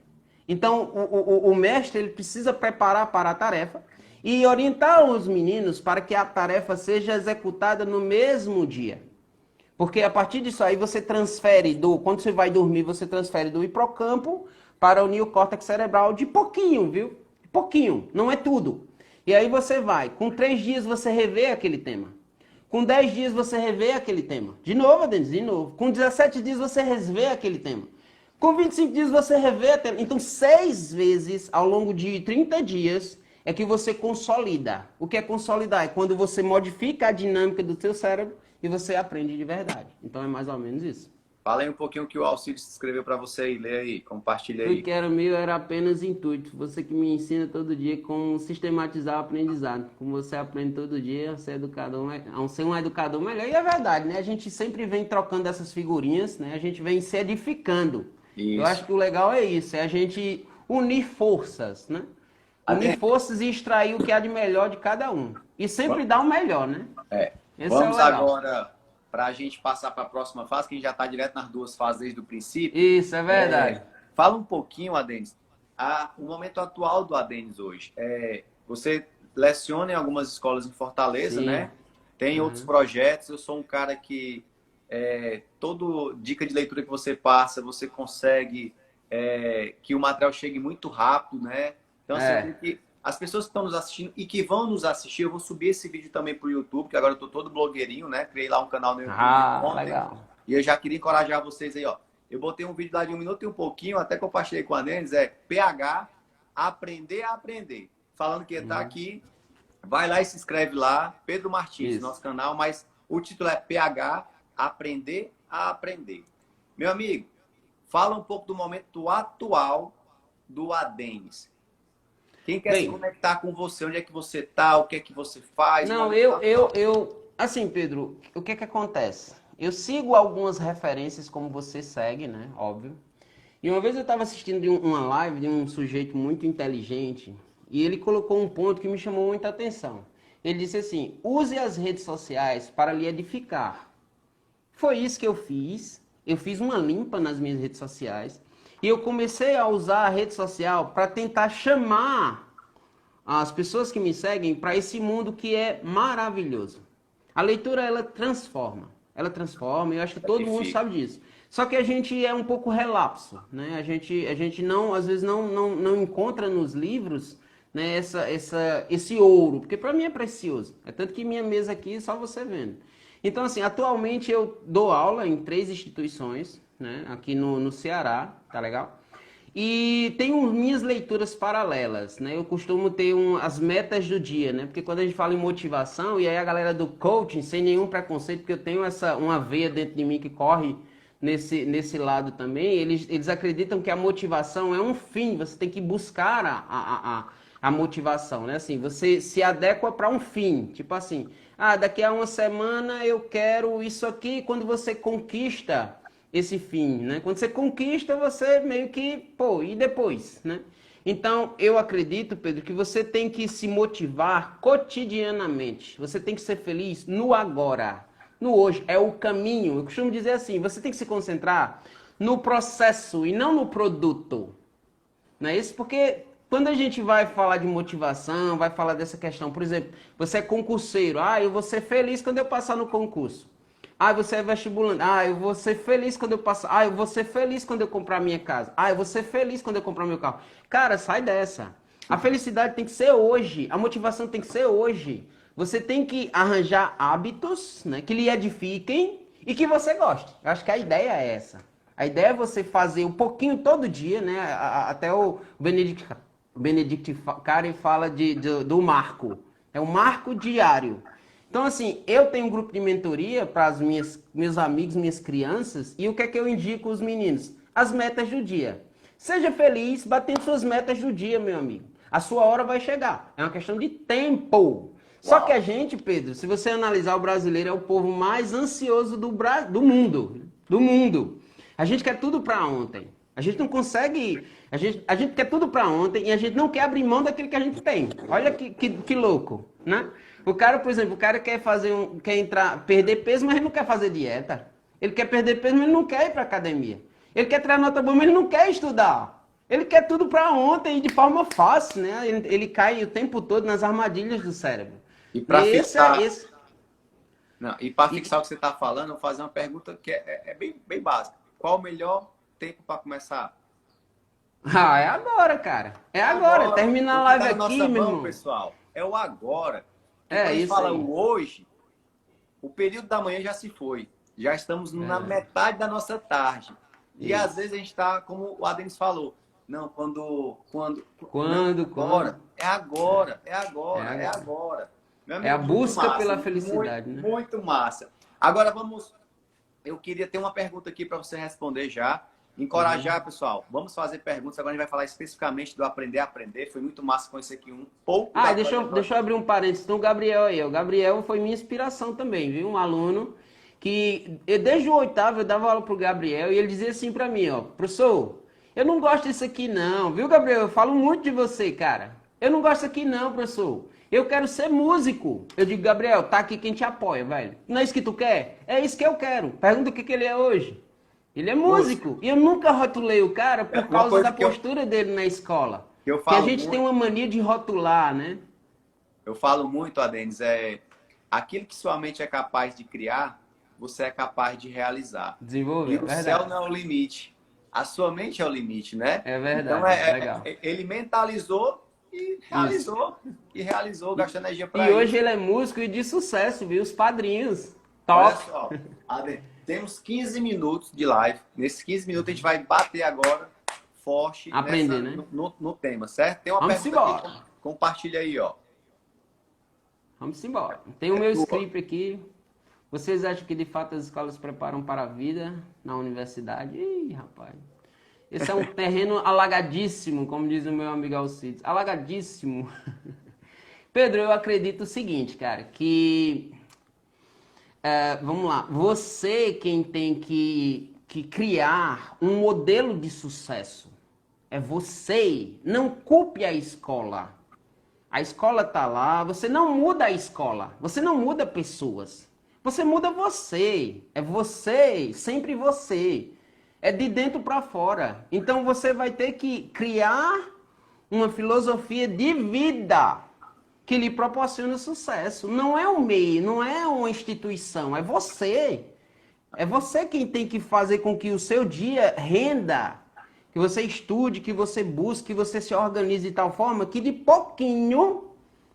Então, o mestre ele precisa preparar para a tarefa e orientar os meninos para que a tarefa seja executada no mesmo dia. Porque a partir disso aí você transfere quando você vai dormir, você transfere do hipocampo para o neocórtex cerebral de pouquinho, viu? De pouquinho, não é tudo. E aí você vai, com 3 dias você revê aquele tema. Com 10 dias você revê aquele tema. De novo, Denis, de novo. Com 17 dias você revê aquele tema. Com 25 dias você revê a tema. Então, 6 vezes ao longo de 30 dias é que você consolida. O que é consolidar? É quando você modifica a dinâmica do seu cérebro e você aprende de verdade. Então, é mais ou menos isso. Fala aí um pouquinho o que o Alcides escreveu para você aí. Lê aí, compartilha aí. O que era meu era apenas intuito. Você que me ensina todo dia como sistematizar o aprendizado. Como você aprende todo dia a ser um educador melhor. E é verdade, né? A gente sempre vem trocando essas figurinhas, né? A gente vem se edificando. Isso. Eu acho que o legal é isso, é a gente unir forças, né? Unir forças e extrair o que há de melhor de cada um. E sempre dar o melhor, né? Vamos agora para a gente passar para a próxima fase, que a gente já está direto nas 2 fases desde o princípio. Isso, é verdade. Fala um pouquinho, Adenis, o momento atual do Adenis hoje. Você leciona em algumas escolas em Fortaleza, Sim. né? Tem outros projetos. Eu sou um cara que toda dica de leitura que você passa, você consegue que o material chegue muito rápido, né? Então, assim, as pessoas que estão nos assistindo e que vão nos assistir, eu vou subir esse vídeo também para o YouTube, que agora eu estou todo blogueirinho, né? Criei lá um canal no YouTube ontem. Legal. E eu já queria encorajar vocês aí, ó. Eu botei um vídeo lá de 1 minuto e um pouquinho, até compartilhei com a Denis, PH, Aprender a Aprender. Falando que tá aqui, vai lá e se inscreve lá, Pedro Martins, nosso canal, mas o título é PH, Aprender a Aprender. Meu amigo, fala um pouco do momento atual do Adenis. Quem quer se conectar com você? Onde é que você tá? O que é que você faz? Não, assim, Pedro, o que é que acontece? Eu sigo algumas referências como você segue, né? Óbvio. E uma vez eu estava assistindo uma live de um sujeito muito inteligente e ele colocou um ponto que me chamou muita atenção. Ele disse assim, use as redes sociais para lhe edificar. Foi isso que eu fiz. Eu fiz uma limpa nas minhas redes sociais. E eu comecei a usar a rede social para tentar chamar as pessoas que me seguem para esse mundo que é maravilhoso. A leitura, ela transforma. Ela transforma, eu acho que todo mundo sabe disso. Só que a gente é um pouco relapso, né? A gente não, às vezes não encontra nos livros, né, esse ouro, porque para mim é precioso. É tanto que minha mesa aqui, só você vendo. Então, assim, atualmente eu dou aula em 3 instituições, né, aqui no Ceará, tá legal? E tenho minhas leituras paralelas, né? Eu costumo ter as metas do dia, né? Porque quando a gente fala em motivação, e aí a galera do coaching, sem nenhum preconceito, porque eu tenho uma veia dentro de mim que corre nesse lado também, eles acreditam que a motivação é um fim, você tem que buscar a motivação, né? Assim, você se adequa para um fim, tipo assim, daqui a uma semana eu quero isso aqui, quando você conquista esse fim, né? Quando você conquista, você meio que, e depois, né? Então, eu acredito, Pedro, que você tem que se motivar cotidianamente. Você tem que ser feliz no agora, no hoje. É o caminho. Eu costumo dizer assim, você tem que se concentrar no processo e não no produto. Não é isso? Porque quando a gente vai falar de motivação, vai falar dessa questão, por exemplo, você é concurseiro. Eu vou ser feliz quando eu passar no concurso. Você é vestibulando. Eu vou ser feliz quando eu passar. Eu vou ser feliz quando eu comprar minha casa. Eu vou ser feliz quando eu comprar meu carro. Cara, sai dessa. A felicidade tem que ser hoje. A motivação tem que ser hoje. Você tem que arranjar hábitos, né, que lhe edifiquem e que você goste. Eu acho que a ideia é essa. A ideia é você fazer um pouquinho todo dia, né? Até o Benedict Cari fala do marco. É um marco diário. Então, assim, eu tenho um grupo de mentoria para meus amigos, minhas crianças, e o que é que eu indico aos meninos? As metas do dia. Seja feliz batendo suas metas do dia, meu amigo. A sua hora vai chegar. É uma questão de tempo. Só que a gente, Pedro, se você analisar, o brasileiro é o povo mais ansioso do mundo. Do mundo. A gente quer tudo para ontem. A gente não consegue... A gente quer tudo para ontem e a gente não quer abrir mão daquilo que a gente tem. Olha que louco, né? O cara, por exemplo, quer perder peso, mas ele não quer fazer dieta. Ele quer perder peso, mas ele não quer ir para academia. Ele quer tirar nota boa, mas ele não quer estudar. Ele quer tudo para ontem e de forma fácil, né? Ele cai o tempo todo nas armadilhas do cérebro. E E para fixar, esse... não, e para e- fixar o que você está falando, eu vou fazer uma pergunta que é bem básica. Qual o melhor tempo para começar? Ah, é agora, cara. É agora. Agora. Termina a O que live está na aqui, nossa meu mão, irmão. pessoal, é o agora. Porque quando É a gente isso fala aí. o hoje, o período da manhã já se foi. Já estamos na Verdade. metade da nossa tarde. E às Isso. vezes a gente está, como o Adams falou, não, não, Quando? agora, é agora, é É agora, é agora. agora. Meu É a amigo, muito busca massa, pela felicidade, né? muito massa. Agora eu queria ter uma pergunta aqui para você responder já. Uhum. Encorajar, pessoal. Vamos fazer perguntas. Agora a gente vai falar especificamente do aprender a aprender. Foi muito massa conhecer aqui um pouco Ah, da e trajetória. deixa eu abrir um parênteses. Então, o Gabriel aí. O Gabriel foi minha inspiração também, viu? Um aluno que, desde o oitavo, eu dava aula pro Gabriel e ele dizia assim pra mim, ó, professor, eu não gosto disso aqui não, viu, Gabriel? Eu falo muito de você, cara. Eu não gosto disso aqui não, professor. Eu quero ser músico. Eu digo, Gabriel, tá aqui quem te apoia, velho. Não é isso que tu quer? É isso que eu quero. Pergunta o que ele é hoje. Ele é Música. músico. E eu nunca rotulei o cara É por uma causa coisa da postura dele na escola. que eu Que a falo gente tem muito, uma mania de rotular, né? Adenis, é aquilo que sua mente é capaz de criar, você é capaz de realizar. E Desenvolver, é o céu verdade. não é o limite. A sua mente é o limite, né? É Então verdade, legal. ele mentalizou Isso. e realizou, gastou energia E para hoje isso. ele é músico e de sucesso, viu? Os padrinhos. Olha Top. só, temos 15 minutos de live. Nesses 15 minutos a gente vai bater agora forte Aprender, né? no tema, certo? Tem uma Vamos pergunta aqui, embora. compartilha aí, ó. Vamos embora. Tem o É meu tua. script aqui. Vocês acham que de fato as escolas preparam para a vida na universidade? Ih, rapaz. Esse é um terreno alagadíssimo, como diz o meu amigo Alcides. Alagadíssimo. Pedro, eu acredito o seguinte, cara, que vamos lá. Você quem tem que criar um modelo de sucesso. É você. Não culpe a escola. A escola tá lá. Você não muda a escola. Você não muda pessoas. Você muda você. É você. Sempre você. É de dentro para fora. Então você vai ter que criar uma filosofia de vida que lhe proporciona sucesso. Não é um meio, não é uma instituição, é você. É você quem tem que fazer com que o seu dia renda, que você estude, que você busque, que você se organize de tal forma que de pouquinho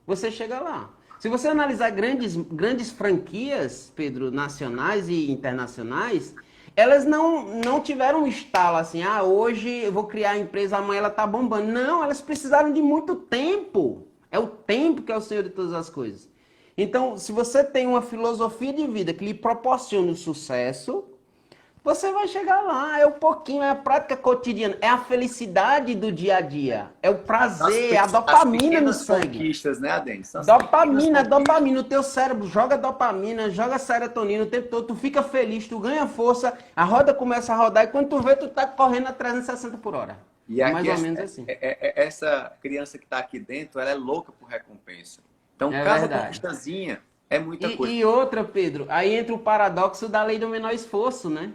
você chega lá. Se você analisar grandes franquias, Pedro, nacionais e internacionais, elas não tiveram um estalo assim, ah, hoje eu vou criar a empresa, amanhã ela tá bombando. Não, elas precisaram de muito tempo. É o tempo que é o senhor de todas as coisas. Então, se você tem uma filosofia de vida que lhe proporciona o sucesso, você vai chegar lá. É o pouquinho, é a prática cotidiana, é a felicidade do dia a dia, é o prazer, é a As dopamina no pequenas sangue. conquistas, né, Adenis? São as pequenas Dopamina, conquistas. dopamina, o teu cérebro joga dopamina, joga serotonina o tempo todo, tu fica feliz, tu ganha força, a roda começa a rodar e quando tu vê, tu tá correndo a 360 por hora. E É mais aqui, ou menos assim. essa criança que está aqui dentro, ela é louca por recompensa. Então, É cada verdade. conquistazinha é muita coisa. E outra, Pedro, aí entra o paradoxo da lei do menor esforço, né?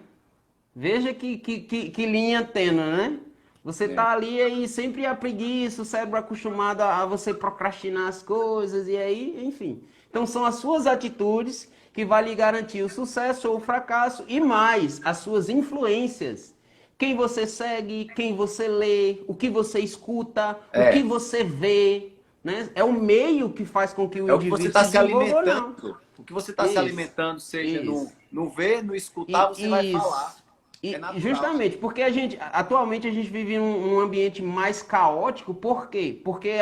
Veja que linha tênue, né? Você É. tá ali e sempre a preguiça, o cérebro acostumado a você procrastinar as coisas e aí, enfim. Então são as suas atitudes que vai lhe garantir o sucesso ou o fracasso e mais, as suas influências. Quem você segue, quem você lê, o que você escuta, o que É, você vê, né? É o meio que faz com que o é o que você indivíduo está se se desenvolva ou não. alimentando. O que você está se Isso, alimentando, seja isso. no ver, no escutar, você vai E falar. isso. É E natural. justamente porque atualmente a gente vive num ambiente mais caótico, por quê? Porque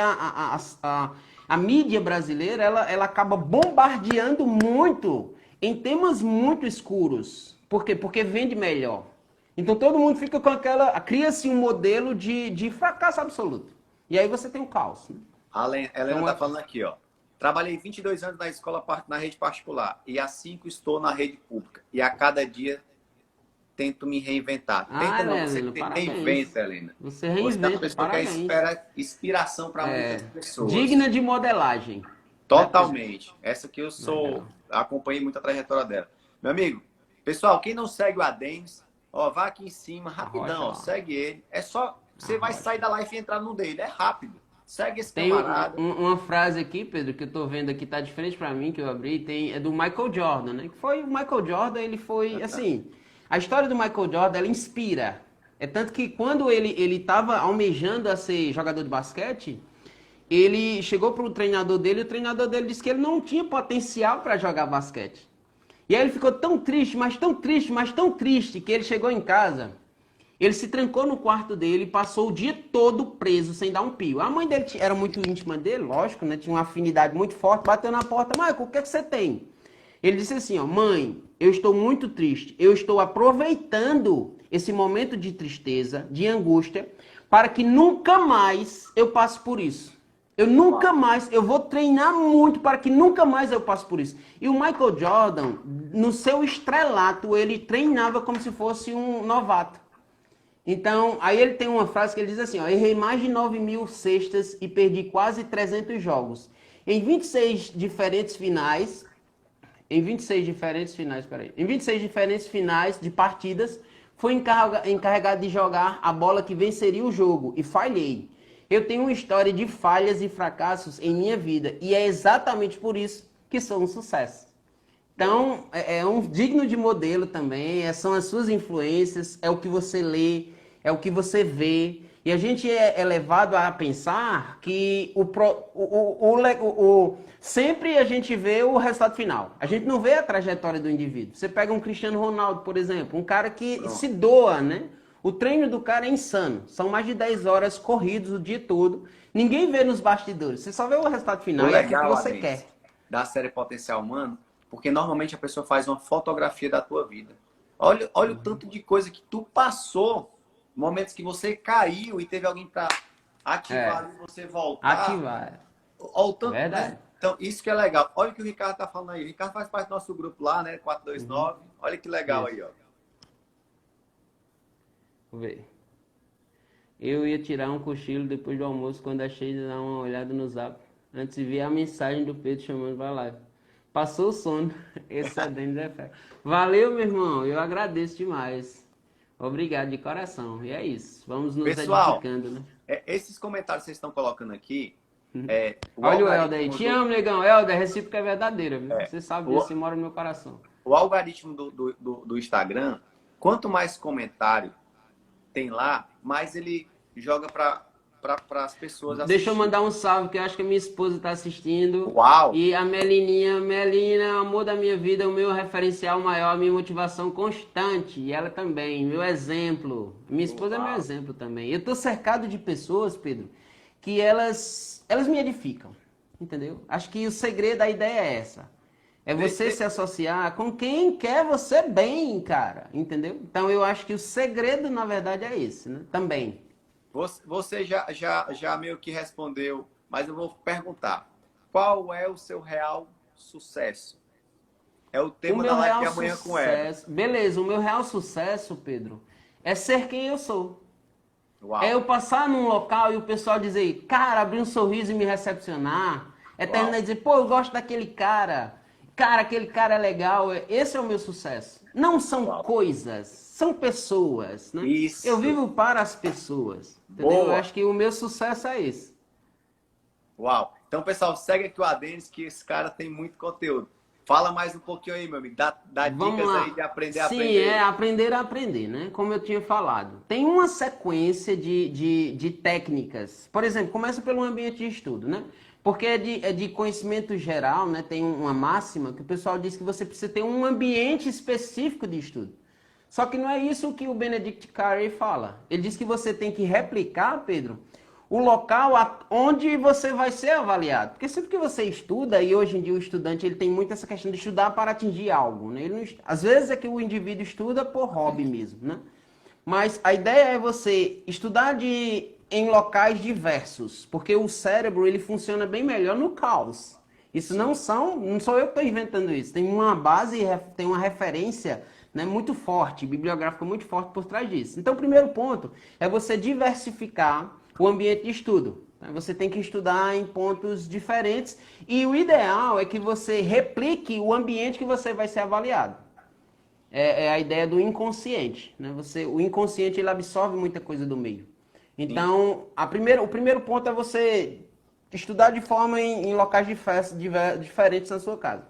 a mídia brasileira, ela acaba bombardeando muito em temas muito escuros. Por quê? Porque vende melhor. Então todo mundo fica com cria-se um modelo de fracasso absoluto. E aí você tem o caos, né? A Helena Então, está falando aqui, ó. Trabalhei 22 anos na escola, na rede particular e há 5 estou na rede pública. E a cada dia tento me reinventar. Tenta não, você Helena, parabéns. reinventa, Helena. Você Você é uma reinventa, pessoa que é parabéns. inspiração para muitas pessoas. Digna de modelagem. Né, Pedro? Totalmente. Essa que eu Legal. acompanhei muito a trajetória dela. Meu amigo, pessoal, quem não segue o Adenis, ó, vá aqui em cima, Arrocha rapidão, ó, lá. segue ele. É só você vai sair da live e entrar no dele. É rápido. Segue esse Tem camarada. uma frase aqui, Pedro, que eu tô vendo aqui, tá diferente pra mim, que eu abri, é do Michael Jordan, né? Que foi o Michael Jordan, ele foi, assim, a história do Michael Jordan, ela inspira. É tanto que quando ele tava almejando a ser jogador de basquete, ele chegou pro treinador dele, e o treinador dele disse que ele não tinha potencial para jogar basquete. E aí ele ficou tão triste, mas tão triste, mas tão triste, que ele chegou em casa, ele se trancou no quarto dele, passou o dia todo preso, sem dar um pio. A mãe dele era muito íntima dele, lógico, né? Tinha uma afinidade muito forte, bateu na porta, Michael, o que é que você tem? Ele disse assim, ó, mãe, eu estou muito triste, eu estou aproveitando esse momento de tristeza, de angústia, para que nunca mais eu passe por isso. Eu nunca mais, eu vou treinar muito para que nunca mais eu passe por isso. E o Michael Jordan, no seu estrelato, ele treinava como se fosse um novato. Então, aí ele tem uma frase que ele diz assim, ó, errei mais de 9.000 cestas e perdi quase 300 jogos. Em 26 diferentes finais, em 26 diferentes finais de partidas, fui encarregado de jogar a bola que venceria o jogo e falhei. Eu tenho uma história de falhas e fracassos em minha vida e é exatamente por isso que sou um sucesso. Então, é um digno de modelo também, são as suas influências, é o que você lê, é o que você vê. E a gente é levado a pensar que sempre a gente vê o resultado final. A gente não vê a trajetória do indivíduo. Você pega um Cristiano Ronaldo, por exemplo, um cara que se doa, né? O treino do cara é insano. São mais de 10 horas corridos o dia todo. Ninguém vê nos bastidores. Você só vê o resultado final e é o que você quer. Da série Potencial Humano, porque normalmente a pessoa faz uma fotografia da tua vida. Olha o tanto de coisa que tu passou, momentos que você caiu e teve alguém para ativar e você voltar. Ativar. Olha o tanto, Verdade. né? Então, isso que é legal. Olha o que o Ricardo tá falando aí. O Ricardo faz parte do nosso grupo lá, né? 429. Olha que legal aí, ó. Vou ver. Eu ia tirar um cochilo depois do almoço quando achei de dar uma olhada no zap. Antes de ver a mensagem do Pedro chamando para live. Passou o sono. Esse é Denis é fé. Valeu, meu irmão. Eu agradeço demais. Obrigado de coração. E é isso. Vamos nos edificando, né? Esses comentários que vocês estão colocando aqui. Olha o Helder aí. Te amo, negão. Helder, recíproca é verdadeira, viu? Você sabe disso, você mora no meu coração. O algoritmo do Instagram, quanto mais comentário tem lá, mais ele joga para as pessoas assistirem. Deixa eu mandar um salve, que eu acho que a minha esposa está assistindo. Uau! E a Melina, amor da minha vida, o meu referencial maior, a minha motivação constante. E ela também, meu exemplo. Minha esposa é meu exemplo também. Eu estou cercado de pessoas, Pedro, que elas me edificam, entendeu? Acho que o segredo, a ideia é essa. É você se associar com quem quer você bem, cara, entendeu? Então eu acho que o segredo, na verdade, é esse, né? Também. Você já meio que respondeu, mas eu vou perguntar. Qual é o seu real sucesso? É o tema da live de amanhã com ela. Beleza, o meu real sucesso, Pedro, é ser quem eu sou. Uau. É eu passar num local e o pessoal dizer, cara, abrir um sorriso e me recepcionar. É terminar e dizer, pô, eu gosto daquele cara. Cara, aquele cara é legal. Esse é o meu sucesso. Não são coisas, são pessoas, né? Isso. Eu vivo para as pessoas. Entendeu? Eu acho que o meu sucesso é esse. Uau. Então, pessoal, segue aqui o Adenis, que esse cara tem muito conteúdo. Fala mais um pouquinho aí, meu amigo. Dá dicas aí de aprender a aprender. Sim, é aprender a aprender, né? Como eu tinha falado. Tem uma sequência de técnicas. Por exemplo, começa pelo ambiente de estudo, né? Porque é de conhecimento geral, né? Tem uma máxima que o pessoal diz que você precisa ter um ambiente específico de estudo. Só que não é isso que o Benedict Carey fala. Ele diz que você tem que replicar, Pedro, o local onde você vai ser avaliado. Porque sempre que você estuda, e hoje em dia o estudante ele tem muito essa questão de estudar para atingir algo, né? Ele não, às vezes é que o indivíduo estuda por hobby mesmo, né? Mas a ideia é você estudar em locais diversos, porque o cérebro ele funciona bem melhor no caos. Isso não sou eu que estou inventando isso. Tem uma base, tem uma referência, né, muito forte, bibliográfica muito forte por trás disso. Então, o primeiro ponto é você diversificar o ambiente de estudo. Você tem que estudar em pontos diferentes e o ideal é que você replique o ambiente que você vai ser avaliado. É a ideia do inconsciente, né? O inconsciente ele absorve muita coisa do meio. Sim. Então, o primeiro ponto é você estudar de forma em locais diferentes na sua casa.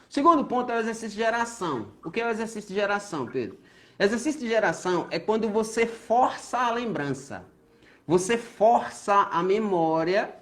O segundo ponto é o exercício de geração. O que é o exercício de geração, Pedro? Exercício de geração é quando você força a lembrança. Você força a memória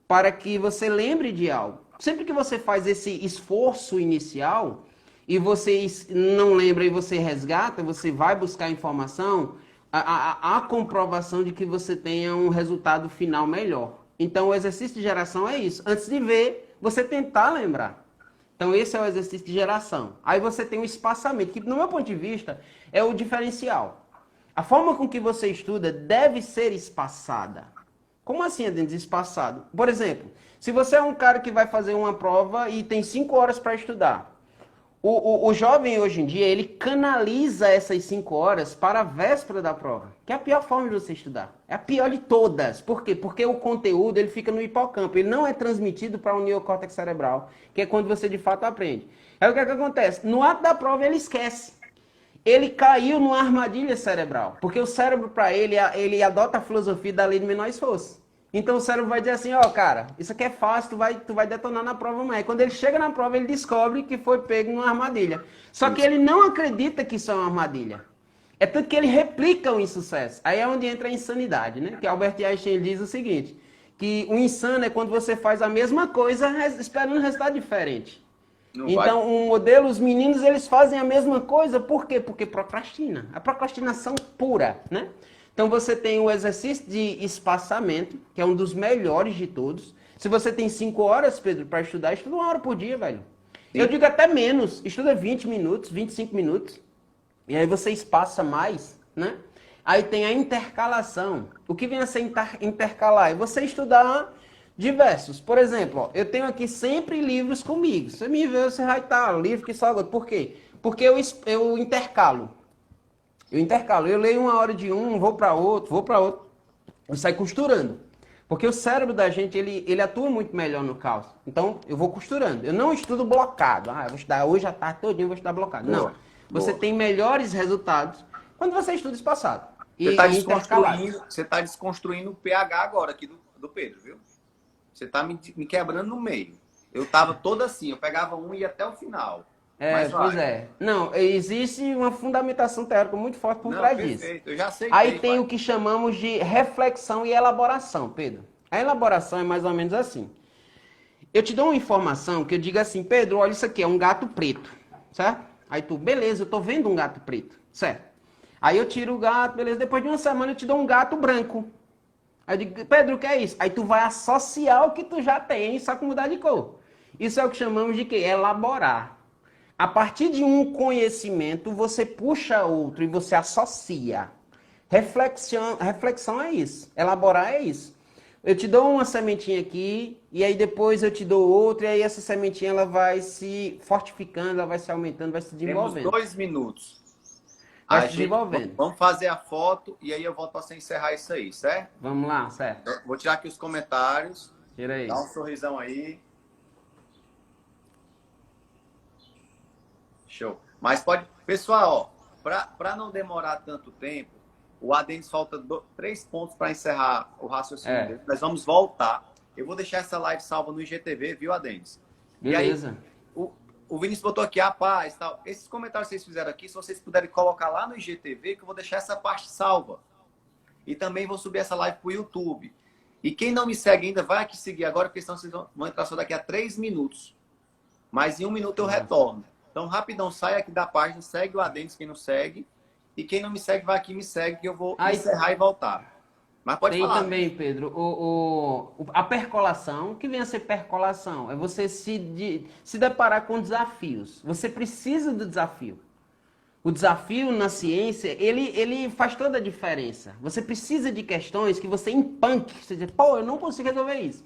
para que você lembre de algo. Sempre que você faz esse esforço inicial e você não lembra e você resgata, você vai buscar informação, a comprovação de que você tenha um resultado final melhor. Então, o exercício de geração é isso. Antes de ver, você tentar lembrar. Então, esse é o exercício de geração. Aí você tem o espaçamento, que, no meu ponto de vista, é o diferencial. A forma com que você estuda deve ser espaçada. Como assim, Adenis, espaçado? Por exemplo, se você é um cara que vai fazer uma prova e tem 5 horas para estudar, o jovem hoje em dia, ele canaliza essas 5 horas para a véspera da prova, que é a pior forma de você estudar. É a pior de todas. Por quê? Porque o conteúdo ele fica no hipocampo, ele não é transmitido para o neocórtex cerebral, que é quando você de fato aprende. Aí o que é que acontece? No ato da prova ele esquece. Ele caiu numa armadilha cerebral, porque o cérebro, para ele adota a filosofia da lei de menor esforço. Então o cérebro vai dizer assim, ó, cara, isso aqui é fácil, tu vai detonar na prova amanhã. Quando ele chega na prova, ele descobre que foi pego numa armadilha. Só que ele não acredita que isso é uma armadilha. É tanto que ele replica o insucesso. Aí é onde entra a insanidade, né? Que Albert Einstein diz o seguinte, que o insano é quando você faz a mesma coisa esperando um resultado diferente. Não Então, vai. um modelo, os meninos, eles fazem a mesma coisa. Por quê? Porque procrastina. A procrastinação pura, né? Então, você tem o exercício de espaçamento, que é um dos melhores de todos. Se você tem 5 horas, Pedro, para estudar, estuda 1 hora por dia, velho. Sim. Eu digo até menos. Estuda 20 minutos, 25 minutos. E aí você espaça mais, né? Aí tem a intercalação. O que vem a ser intercalar? É você estudar diversos. Por exemplo, ó, eu tenho aqui sempre livros comigo. Você me vê, você vai estar livro que só. Por quê? Porque eu intercalo. Eu leio 1 hora de um, vou para outro. Eu saio costurando. Porque o cérebro da gente, ele atua muito melhor no caos. Então, eu vou costurando. Eu não estudo blocado. Ah, eu vou estudar hoje à tarde todinho, eu vou estudar blocado. Boa, Não. Você boa. tem melhores resultados quando você estuda espaçado. Você está E intercalado. desconstruindo, você tá desconstruindo o pH agora aqui do Pedro, viu? Você está me quebrando no meio. Eu estava todo assim, eu pegava um e ia até o final. Mas Pois vai. é. Não, existe uma fundamentação teórica muito forte por Não, trás disso. perfeito. Eu já Aí aceitei, tem pai. o que chamamos de reflexão e elaboração, Pedro. A elaboração é mais ou menos assim. Eu te dou uma informação que eu digo assim, Pedro, olha isso aqui, é um gato preto, certo? Aí tu, beleza, eu tô vendo um gato preto, certo? Aí eu tiro o gato, beleza, depois de uma semana eu te dou um gato branco. Aí eu digo, Pedro, o que é isso? Aí tu vai associar o que tu já tem, só com mudar de cor. Isso é o que chamamos de quê? Elaborar. A partir de um conhecimento, você puxa outro e você associa. Reflexão é isso. Elaborar é isso. Eu te dou uma sementinha aqui, e aí depois eu te dou outra, e aí essa sementinha ela vai se fortificando, ela vai se aumentando, vai se Temos desenvolvendo. 2 minutos. Vai A se gente, desenvolvendo. vamos fazer a foto e aí eu volto para você encerrar isso aí, certo? Vamos lá, certo? Eu vou tirar aqui os comentários. Tira aí. Dá um sorrisão aí. Show. Mas pode... Pessoal, para não demorar tanto tempo, o Adenis falta 3 pontos para encerrar o raciocínio dele. Nós vamos voltar. Eu vou deixar essa live salva no IGTV, viu, Adenis? Beleza. E aí, o Vinícius botou aqui a paz, tal. Esses comentários que vocês fizeram aqui, se vocês puderem colocar lá no IGTV, que eu vou deixar essa parte salva. E também vou subir essa live para o YouTube. E quem não me segue ainda, vai aqui seguir agora, porque senão vocês vão entrar só daqui a 3 minutos. Mas em 1 minuto eu retorno. Então, rapidão, sai aqui da página, segue o Adenis, quem não segue. E quem não me segue, vai aqui e me segue, que eu vou encerrar e voltar. Mas pode Tem falar. também, Pedro, a percolação. O que vem a ser percolação? É você se deparar com desafios. Você precisa do desafio. O desafio na ciência, ele faz toda a diferença. Você precisa de questões que você empanque. Você diz, pô, eu não consigo resolver isso.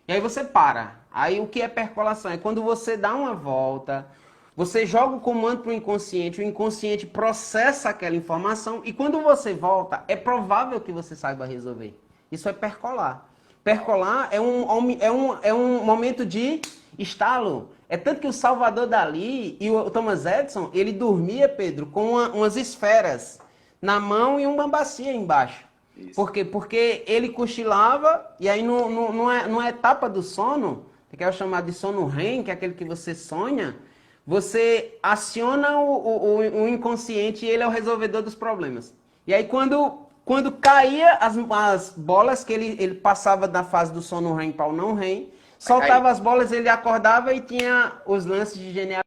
E aí você para. Aí o que é percolação? É quando você dá uma volta, você joga o comando para o inconsciente processa aquela informação e quando você volta, é provável que você saiba resolver. Isso é percolar. Percolar é um momento de estalo. É tanto que o Salvador Dalí e o Thomas Edison, ele dormia, Pedro, com umas esferas na mão e uma bacia embaixo. Isso. Por quê? Porque ele cochilava e aí numa etapa do sono, que é o chamado de sono REM, que é aquele que você sonha, você aciona o inconsciente e ele é o resolvedor dos problemas. E aí quando caía as bolas, que ele passava da fase do sono REM para o não REM, soltava as bolas, ele acordava e tinha os lances de genialidade.